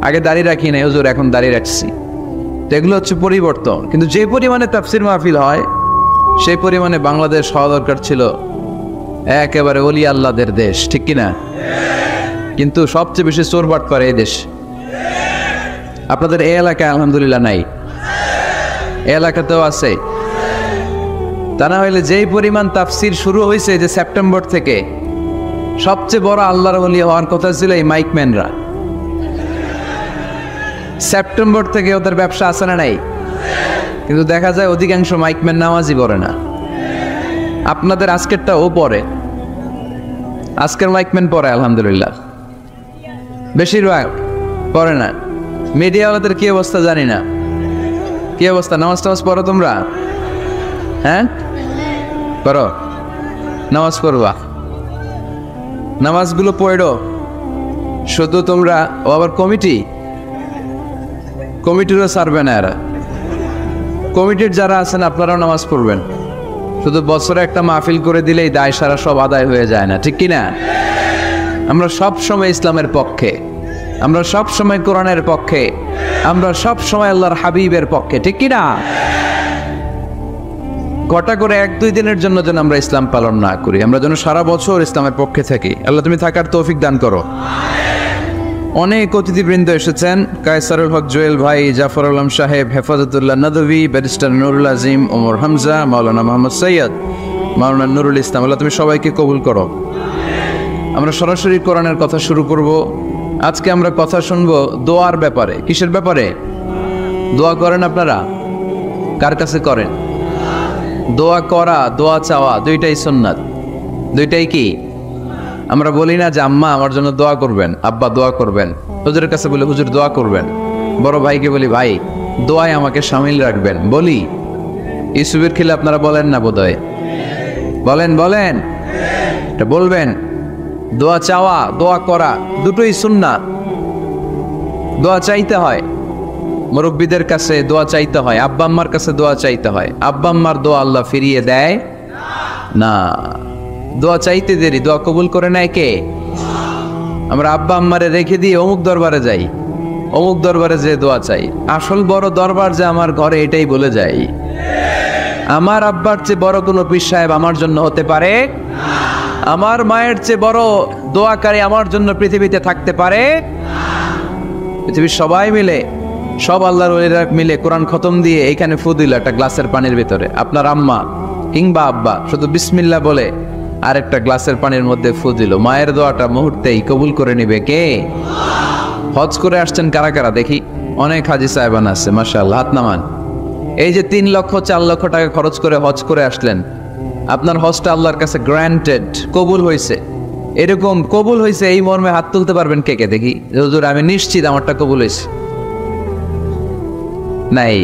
আগে দাড়ি রাখি নাই হুজুর, এখন দাড়ি রাখছি। তো এগুলো হচ্ছে পরিবর্তন। কিন্তু যে পরিমাণে তাফসির মাহফিল হয়, সেই পরিমাণে বাংলাদেশ হওয়া দরকার ছিল একেবারে ওলি আল্লাহদের দেশ, ঠিক কিনা? কিন্তু সবচেয়ে বেশি চোরবাট করে এই দেশ। আপনাদের এই এলাকায় আলহামদুলিল্লাহ নাই, এই এলাকাতেও আছে। তা না হইলে যেই পরিমাণ তাফসির শুরু হয়েছে যে সেপ্টেম্বর থেকে, সবচেয়ে বড় আল্লাহর ওলি হওয়ার কথা ছিল এই মাইকম্যানরা। সেপ্টেম্বর থেকে ওদের ব্যবসা আছে না নাই? কিন্তু দেখা যায় অধিকাংশ মাইকম্যান নামাজই পড়ে না। আপনাদের আজকেরটা ও পড়ে, আজকের মাইকম্যান পড়ে আলহামদুলিল্লাহ, বেশিরভাগ পড়ে না। মিডিয়াওয়ালাদের কি অবস্থা জানি না, কি অবস্থা? নামাজ টামাজ পড়ো তোমরা? হ্যাঁ পড়ো, নামাজ পড়বা, নামাজগুলো পড়ো। শুধু তোমরা, ও আবার কমিটিরও ছাড়বে না এরা। কমিটির যারা আছেন আপনারাও নামাজ পড়বেন। শুধু বছরে একটা মাহফিল করে দিলেই দায় সারা সব আদায় হয়ে যায় না, ঠিক কিনা? আমরা সব সময় ইসলামের পক্ষে, আমরা সব সময় কোরআনের পক্ষে, আমরা সব সময় আল্লাহর হাবিবের পক্ষে, ঠিক কিনা? ঘটা করে 1-2 দিনের জন্য যেন আমরা ইসলাম পালন না করি, আমরা যেন সারা বছর ইসলামের পক্ষে থাকি। আল্লাহ তুমি থাকার তৌফিক দান করো। অনেক অতিথিবৃন্দ এসেছেন, কায়সারুল হক জুয়েল ভাই, জাফর আলম সাহেব, হেফাজতুল্লাহ নদভী, ব্যারিস্টার নুরুল আজিম, ওমর হামজা, মাওলানা মোহাম্মদ সৈয়দ, মাওলানা নুরুল ইসলাম, আল্লাহ তুমি সবাইকে কবুল করো। আমরা সরাসরি কোরআনের কথা শুরু করব। আজকে আমরা কথা শুনবো দোয়ার ব্যাপারে। কিসের ব্যাপারে? দোয়া করেন আপনারা? কার কাছে করেন? দোয়া করা, দোয়া চাওয়া দুইটাই সুন্নাত। দুইটাই কি? আমরা বলি না যে আম্মা আমার জন্য দোয়া করবেন, আব্বা দোয়া করবেন। হুজুরের কাছে বলি হুজুর দোয়া করবেন। বড় ভাইকে বলি ভাই দোয়ায় আমাকে শামিল রাখবেন। বলি ইউসুফের খিলে আপনারা বলেন না বোধহয়? বলেন বলেন, এটা বলবেন। দোয়া চাওয়া, দোয়া করা দুটোই সুন্নাত। দোয়া চাইতে হয়, মুরব্বীদের কাছে দোয়া চাইতে হয়, আব্বা আম্মার কাছে দোয়া চাইতে হয়। আব্বা আম্মার দোয়া আল্লাহ ফিরিয়ে দেয় না। দোয়া চাইতে দেরি, দোয়া কবুল করে নেয় কে? আমরা আব্বা আম্মারে রেখে দিয়ে অমুক দরবারে যাই, অমুক দরবারে যে দোয়া চাই। আসল বড় দরবার যে আমার ঘরে, এটাই বলে যাই। আমার আব্বার চেয়ে বড় কোনো পীর সাহেব আমার জন্য হতে পারে? আমার মায়ের চেয়ে বড় দোয়াকারী আমার জন্য পৃথিবীতে থাকতে পারে? পৃথিবীর সবাই মিলে, সব আল্লাহর ওলিরা মিলে কোরআন খতম দিয়ে এখানে ফু দিল একটা গ্লাসের পানির ভিতরে। আপনার আম্মা কিংবা আব্বা শুধু বিসমিল্লাহ বলে আরেকটা গ্লাসের পানির মধ্যে ফু দিল, মায়ের দোয়াটা মুহূর্তেই কবুল করে নিবে কে? হজ করে আসছেন কারা কারা দেখি? অনেক হাজি সাহেবান আছে, মাশাআল্লাহ, হাত নামান। এই যে 3 লক্ষ 4 লক্ষ টাকা খরচ করে হজ করে আসলেন, আপনার হজটা আল্লাহর কাছে গ্র্যান্টেড, কবুল হয়েছে। এরকম কবুল হয়েছে এই মর্মে হাত তুলতে পারবেন কে কে দেখি? হুজুর আমি নিশ্চিত আমারটা কবুল হয়েছে। নাই,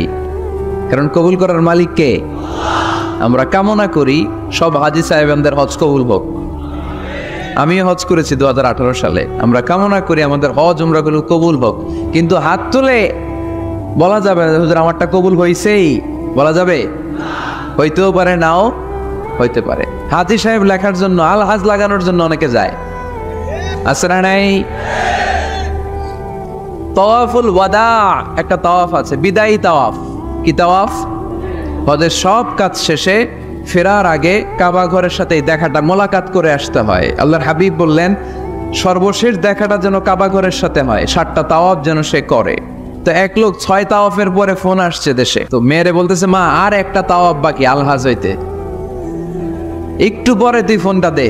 কারণ কবুল করার মালিক কে? আমরা কামনা করি সব হাজি সাহেবদের হজ কবুল হোক। আমিও হজ করেছি 2018 সালে। আমরা কামনা করি আমাদের হজ উমরাগুলো কবুল হোক, কিন্তু হাত তুলে বলা যাবে না হুজুর আমারটা কবুল হয়েছেই, বলা যাবে? হইতেও পারে, নাও হইতে পারে। হাজি সাহেব লেখার জন্য, আল হাজ লাগানোর জন্য অনেকে যায়, আছে না নাই? তাওয়াফুল ওয়াদা একটা তাওয়াফ আছে, বিদায়ী তাওয়াফ। কি তাওয়াফ? হজের সব কাজ শেষে ফেরার আগে কাবা ঘরের সাথে দেখাটা, মোলাকাত করে আসতে হয়। আল্লাহর হাবিব বললেন সর্বশেষ দেখাটা যেন কাবা ঘরের সাথে হয়, 7টা তাওয়াফ যেন সে করে। তো এক লোক 6 তাওয়াফের পরে ফোন আসছে দেশে, তো মেয়েরে বলতেছে মা আর একটা তাওয়াফ বাকি আলহাজ হইতে, একটু পরে তুই ফোনটা দে,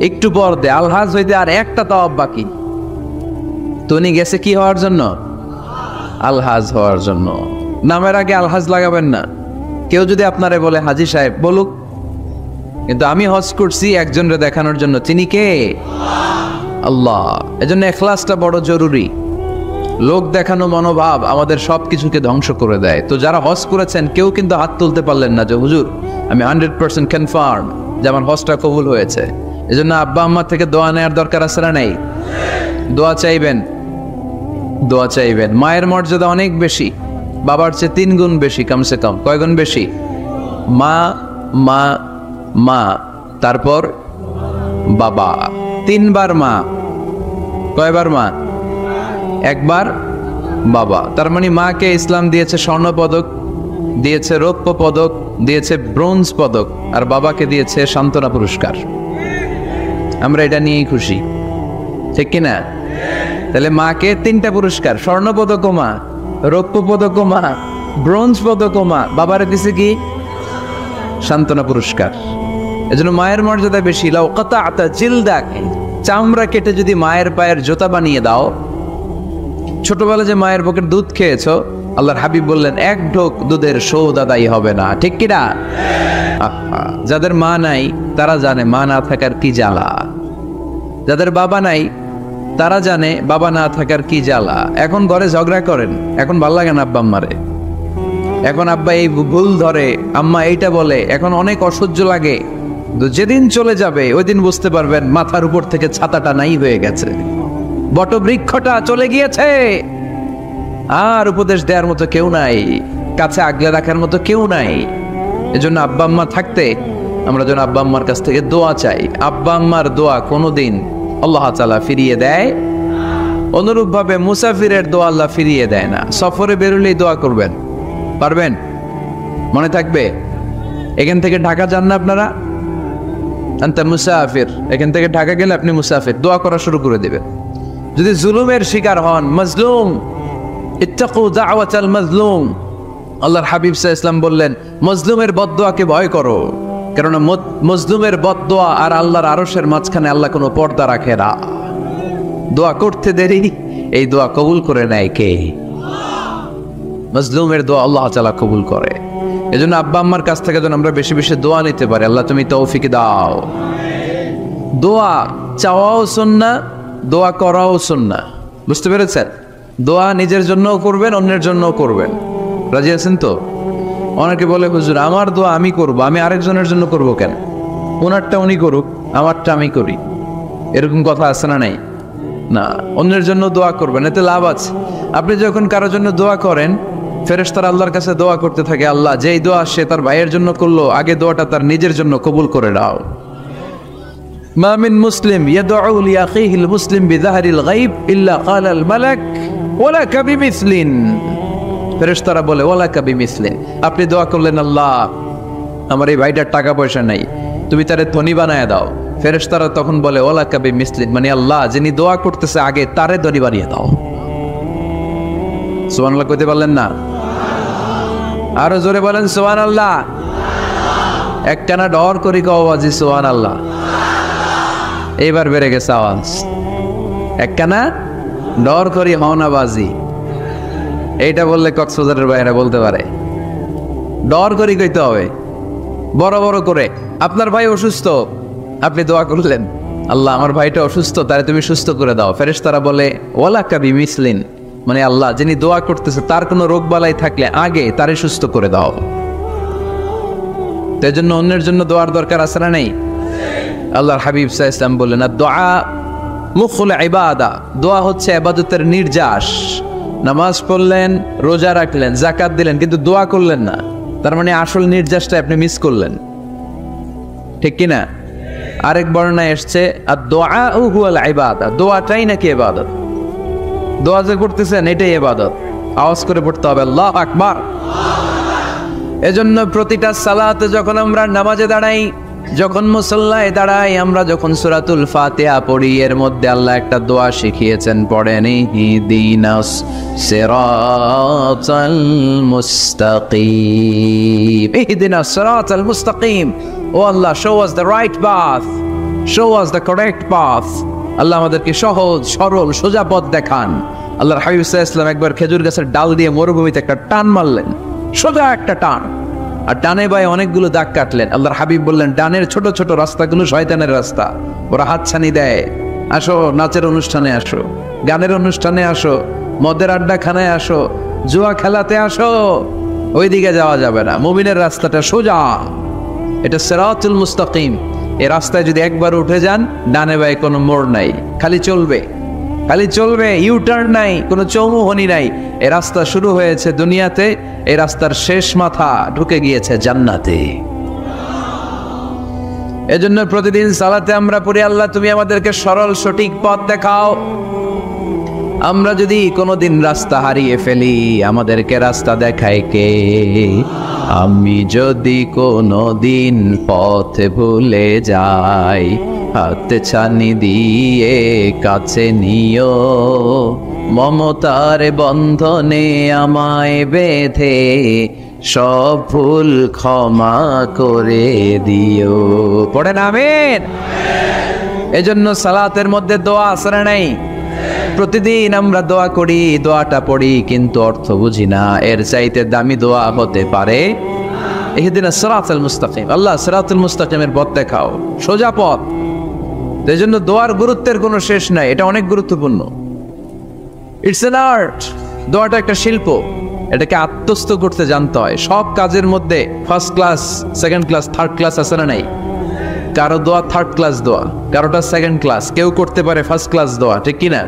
একটু পর দে, আলহাজ হইতে আর একটা তাওয়াফ বাকি। তো উনি গেছে কি হওয়ার জন্য? আলহাজ হওয়ার জন্য। নামের আগে আলহাজ লাগাবেন না। কেউ যদি আপনারে বলে হাজি সাহেব, বলুক, কিন্তু আমি হজ করছি একজনরে দেখানোর জন্য। তিনি কে? আল্লাহ। এজন্য ইখলাসটা বড় জরুরি। লোক দেখানো মনোভাব আমাদের সব কিছুকে ধ্বংস করে দেয়। তো যারা হজ করেছেন কেউ কিন্তু হাত তুলতে পারলেন না যে হুজুর আমি 100% কনফার্ম যে আমার হজটা কবুল হয়েছে। এজন্য আব্বা আম্মা থেকে দোয়া নেওয়ার দরকার আছে না নাই? দোয়া চাইবেন, দোয়া চাইবেন। মায়ের মর্যাদা অনেক বেশি, বাবার চেয়ে 3 গুণ বেশি, কমসে কম। কয় গুণ বেশি? মা মা মা, তারপর বাবা। 3 বার মা। কয়বার মা? 1 বার বাবা। তার মানে মাকে ইসলাম দিয়েছে স্বর্ণ পদক, দিয়েছে রৌপ্য পদক, দিয়েছে ব্রোঞ্জ পদক, আর বাবাকে দিয়েছে সান্ত্বনা পুরস্কার। আমরা এটা নিয়েই খুশি, ঠিক কিনা? তাহলে মাকে 3টা পুরস্কার, স্বর্ণ পদকও মা, রৌপ্য পদকও মা, ব্রোঞ্জ পদকও মা, বাবারে দিছে কি? সান্ত্বনা পুরস্কার। এজন্য মায়ের মর্যাদা বেশি। লাউ কাতাআতা জিলদাক, চামড়া কেটে যদি মায়ের পায়ের জুতা বানিয়ে দাও। ছোটবেলা যে মায়ের বুকের দুধ খেয়েছো, আল্লাহর হাবিব বললেন 1 ঢোক দুধের শোধ আদায় হবে না, ঠিক কিনা? যাদের মা নাই তারা জানে মা না থাকার কি জ্বালা। যাদের বাবা নাই তারা জানে বাবা না থাকার কি জ্বালা। এখন ঘরে ঝগড়া করেন, এখন ভাল লাগে না আব্বা আম্মারে, এখন আব্বা এই ভুল ধরে, আম্মা এইটা বলে, এখন অনেক অসহ্য লাগে। যেদিন চলে যাবে ওই দিন বুঝতে পারবেন মাথার উপর থেকে ছাতাটা নাই হয়ে গেছে, বটবৃক্ষটা চলে গিয়েছে, আর উপদেশ দেওয়ার মতো কেউ নাই, কাছে আগলে রাখার মতো কেউ নাই। এজন্য আব্বা আম্মা থাকতে আমরা যেন আব্বা আম্মার কাছ থেকে দোয়া চাই। আব্বা আম্মার দোয়া কোনোদিন আল্লাহ তাআলা ফিরিয়ে দেয়। অনুরূপভাবে মুসাফিরের দোয়া আল্লাহ ফিরিয়ে দেয় না। সফরে বেরোলেই দোয়া করবেন, পারবেন? মনে থাকবে? এখান থেকে ঢাকা যান না আপনারা, আনতা মুসাফির, এখান থেকে ঢাকা গেলে আপনি মুসাফির, দোয়া করা শুরু করে দিবেন। যদি জুলুমের শিকার হন, মাজলুম, ইত্তাকু দাওয়াতাল মাজলুম, আল্লাহর হাবিব সাল্লাল্লাহু আলাইহি ওয়াসাল্লাম বললেন মজলুমের বদদোয়াকে ভয় করো, কেননা মজলুমের বদদোয়া আর আল্লাহর আরশের মাঝখানে আল্লাহ কোনো পর্দা রাখে না। দোয়া করতে দেরি, এই দোয়া কবুল করে নেয় কে? মজলুমের দোয়া আল্লাহ তাআলা কবুল করে। এজন্য আব্বা আম্মার কাছ থেকে যেন আমরা বেশি বেশি দোয়া নিতে পারি, আল্লাহ তুমি তৌফিক দাও। দোয়া চাওয়াও সুন্নাহ, দোয়া করাও সুন্নাহ, বুঝতে পেরেছেন? দোয়া নিজের জন্যও করবেন, অন্যের জন্যও করবেন। রাজি আছেন তো? অনেকে বলে হুজুর আমার দোয়া আমি করব, আমি আরেকজনের জন্য করব কেন? ওনারটা উনি করুক, আমারটা আমি করি, এরকম কথা আছে না? নাই না, অন্যের জন্য দোয়া করবেন, এতে লাভ আছে। আপনি যখন কারোর জন্য দোয়া করেন, ফেরেশতারা আল্লাহর কাছে দোয়া করতে থাকে, আল্লাহ যেই দোয়া সে তার ভাইয়ের জন্য করলো, আগে দোয়াটা তার নিজের জন্য কবুল করে দাও। মা মিন মুসলিম ইয়াদউ লিআখিহিল মুসলিম বিযাহরিল গায়ব ইল্লা ক্বালাল মালাক ওয়ালাকা বিমিসলিন। ফেরেশতারা বলে ওয়ালাকা বিমিসলিন, আপনি দোয়া করলেন আল্লাহ আমার এই ভাইটার টাকা পয়সা নাই, তুমি তারে ধনী বানায় দাও। ফেরেশতারা তখন বলে ওয়ালাকা বিমিসলিন, মানে আল্লাহ যিনি দোয়া করতেছে আগে তারে ধনী বানিয়ে দাও। সুবহানাল্লাহ কইতে পারলেন না? আরো জোরে বলেন সুবহানাল্লাহ। একটানা ডর করি কও বাজি সুবহানাল্লাহ। এইবার বেড়ে গেছে আওয়াজ। একটানা ডর করি হও না বাজি, এইটা বললে কক্সবাজারের বাইরে বলতে পারে। ডর করি কইতে হবে বড় বড় করে। আপনার ভাই অসুস্থ, আপনি দোয়া করলেন আল্লাহ আমার ভাইটা অসুস্থ, তারে তুমি সুস্থ করে দাও। ফেরেশতারা বলে ওয়ালাকা বিমিসলিন, মানে আল্লাহ যিনি দোয়া করতেছে তার কোনো রোগ বালাই থাকলে আগে তারে সুস্থ করে দাও। তাই জন্য অন্যের জন্য দোয়ার দরকার আছে না নেই? আল্লাহর হাবিব সাল্লাল্লাহু আলাইহি ওয়াসাল্লাম বললেন দোয়া মুখুল ইবাদা, দোয়া হচ্ছে ইবাদতের নির্যাস। নামাজ পড়লেন, রোজা রাখলেন, যাকাত দিলেন, কিন্তু দোয়া করলেন না, তার মানে আসল নির্যাসটা আপনি মিস করলেন, ঠিক কি না? আরেক বর্ণনায় এসেছে আর দোয়া হুয়াল ইবাদা, দোয়াটাই নাকি ইবাদত। দোয়া যে করতেছেন এটাই ইবাদত। আওয়াজ করে পড়তে হবে আল্লাহু আকবার। এজন্য প্রতিটা সালাতে যখন আমরা নামাজে দাঁড়াই, যখন মুসল্লায় দাঁড়াই, আমরা যখন সূরাতুল ফাতিহা পড়ি, এর মধ্যে আল্লাহ একটা দোয়া শিখিয়েছেন, পড়েন ইহদিনাস সিরাতাল মুস্তাকিম। ইহদিনাস সিরাতাল মুস্তাকিম, ও Allah show us the right path, show us the correct path. Allah আমাদেরকে সহজ সরল সোজা পথ দেখান। আল্লাহর হাবিব সাল্লাল্লাহু আলাইহি ওয়াসাল্লাম একবার খেজুর গাছের ডাল দিয়ে মরুভূমিতে একটা টান মারলেন, সোজা একটা টান, আর ডানে বায়ে অনেকগুলো দাগ কাটলেন। আল্লাহর হাবিব বললেন ডানের ছোট ছোট রাস্তাগুলো শয়তানের রাস্তা, ওরা হাতছানি দেয়। আসো নাচের অনুষ্ঠানে আসো, গানের অনুষ্ঠানে আসো, মদের আড্ডাখানায় আসো, জুয়া খেলাতে আসো, ওইদিকে যাওয়া যাবে না। মুমিনের রাস্তাটা সোজা, এটা সিরাতুল মুস্তাকিম। এই রাস্তায় যদি একবার উঠে যান, ডানে বায়ে কোনো মোড় নাই, খালি চলবে, খালি চলবে, ইউটার্ন নাই, কোনো চৌমুহনি নাই। এই রাস্তা শুরু হয়েছে দুনিয়াতে, এই রাস্তার শেষ মাথা ঢুকে গিয়েছে জান্নাতে। এজন্য প্রতিদিন সালাতে আমরা পড়ি আল্লাহ তুমি আমাদেরকে সরল সঠিক পথ দেখাও। আমরা যদি কোনোদিন রাস্তা হারিয়ে ফেলি, আমাদেরকে রাস্তা দেখায় কে? আমি যদি কোনোদিন পথ ভুলে যাই, হাতে ছানি দিয়ে কাছে নিও, মমতার বন্ধনে আমায় বেঁধে সব ভুল ক্ষমা করে দিও। পড়েন আমিন। এজন্য সালাতের মধ্যে দোয়া আসরা নাই। প্রতিদিন আমরা দোয়া করি, দোয়াটা পড়ি, কিন্তু অর্থ বুঝি না। এর চাইতে দামি দোয়া হতে পারে ইহদিনাস সিরাতাল মুস্তাকিম, আল্লাহ সিরাতুল মুস্তাকিমের পথ দেখাও, সোজা পথ। এই জন্য দোয়ার গুরুত্বের কোনো শেষ নাই, এটা অনেক গুরুত্বপূর্ণ। It's an art. দোয়াটা একটা শিল্প, এটাকে আত্মস্থ করতে জানতে হয়। সব কাজের মধ্যে first class, second class, third class আছে না নাই? কারো দোয়া থার্ড ক্লাস দোয়া, কারোটা সেকেন্ড ক্লাস, কেউ করতে পারে ফার্স্ট ক্লাস দোয়া, ঠিক কিনা?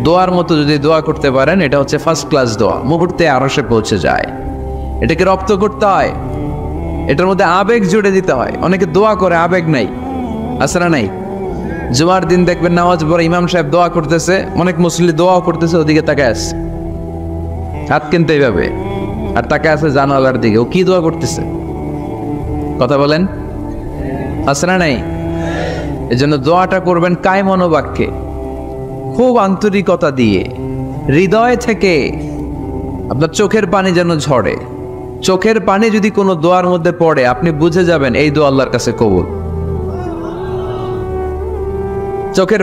দোয়ার মতো যদি দোয়া করতে পারেন, এটা হচ্ছে ফার্স্ট ক্লাস দোয়া, মুহূর্তে আরশে পৌঁছে যায়। এটাকে রপ্ত করতে হয়, এটার মধ্যে আবেগ জুড়ে দিতে হয়। অনেকে দোয়া করে আবেগ নাই, আছে না নাই? জুমার দিন দেখবেন নামাজ পড়ে ইমাম সাহেব দোয়া করতেছে, অনেক মুসল্লি দোয়াও করতেছে, ওদিকে তাকায় আসছে, হাত কিনতে এইভাবে, আর তাকায় আছে জানালার দিকে, ও কি দোয়া করতেছে? কথা বলেন, আছে না নাই? এজন্য দোয়াটা করবেন কায় মনোবাক্যে, খুব আন্তরিকতা দিয়ে, হৃদয় থেকে। আপনার চোখের পানি যেন ঝরে। চোখের পানি যদি কোনো দোয়ার মধ্যে পড়ে, আপনি বুঝে যাবেন এই দোয়া আল্লাহর কাছে কবুল। চোখের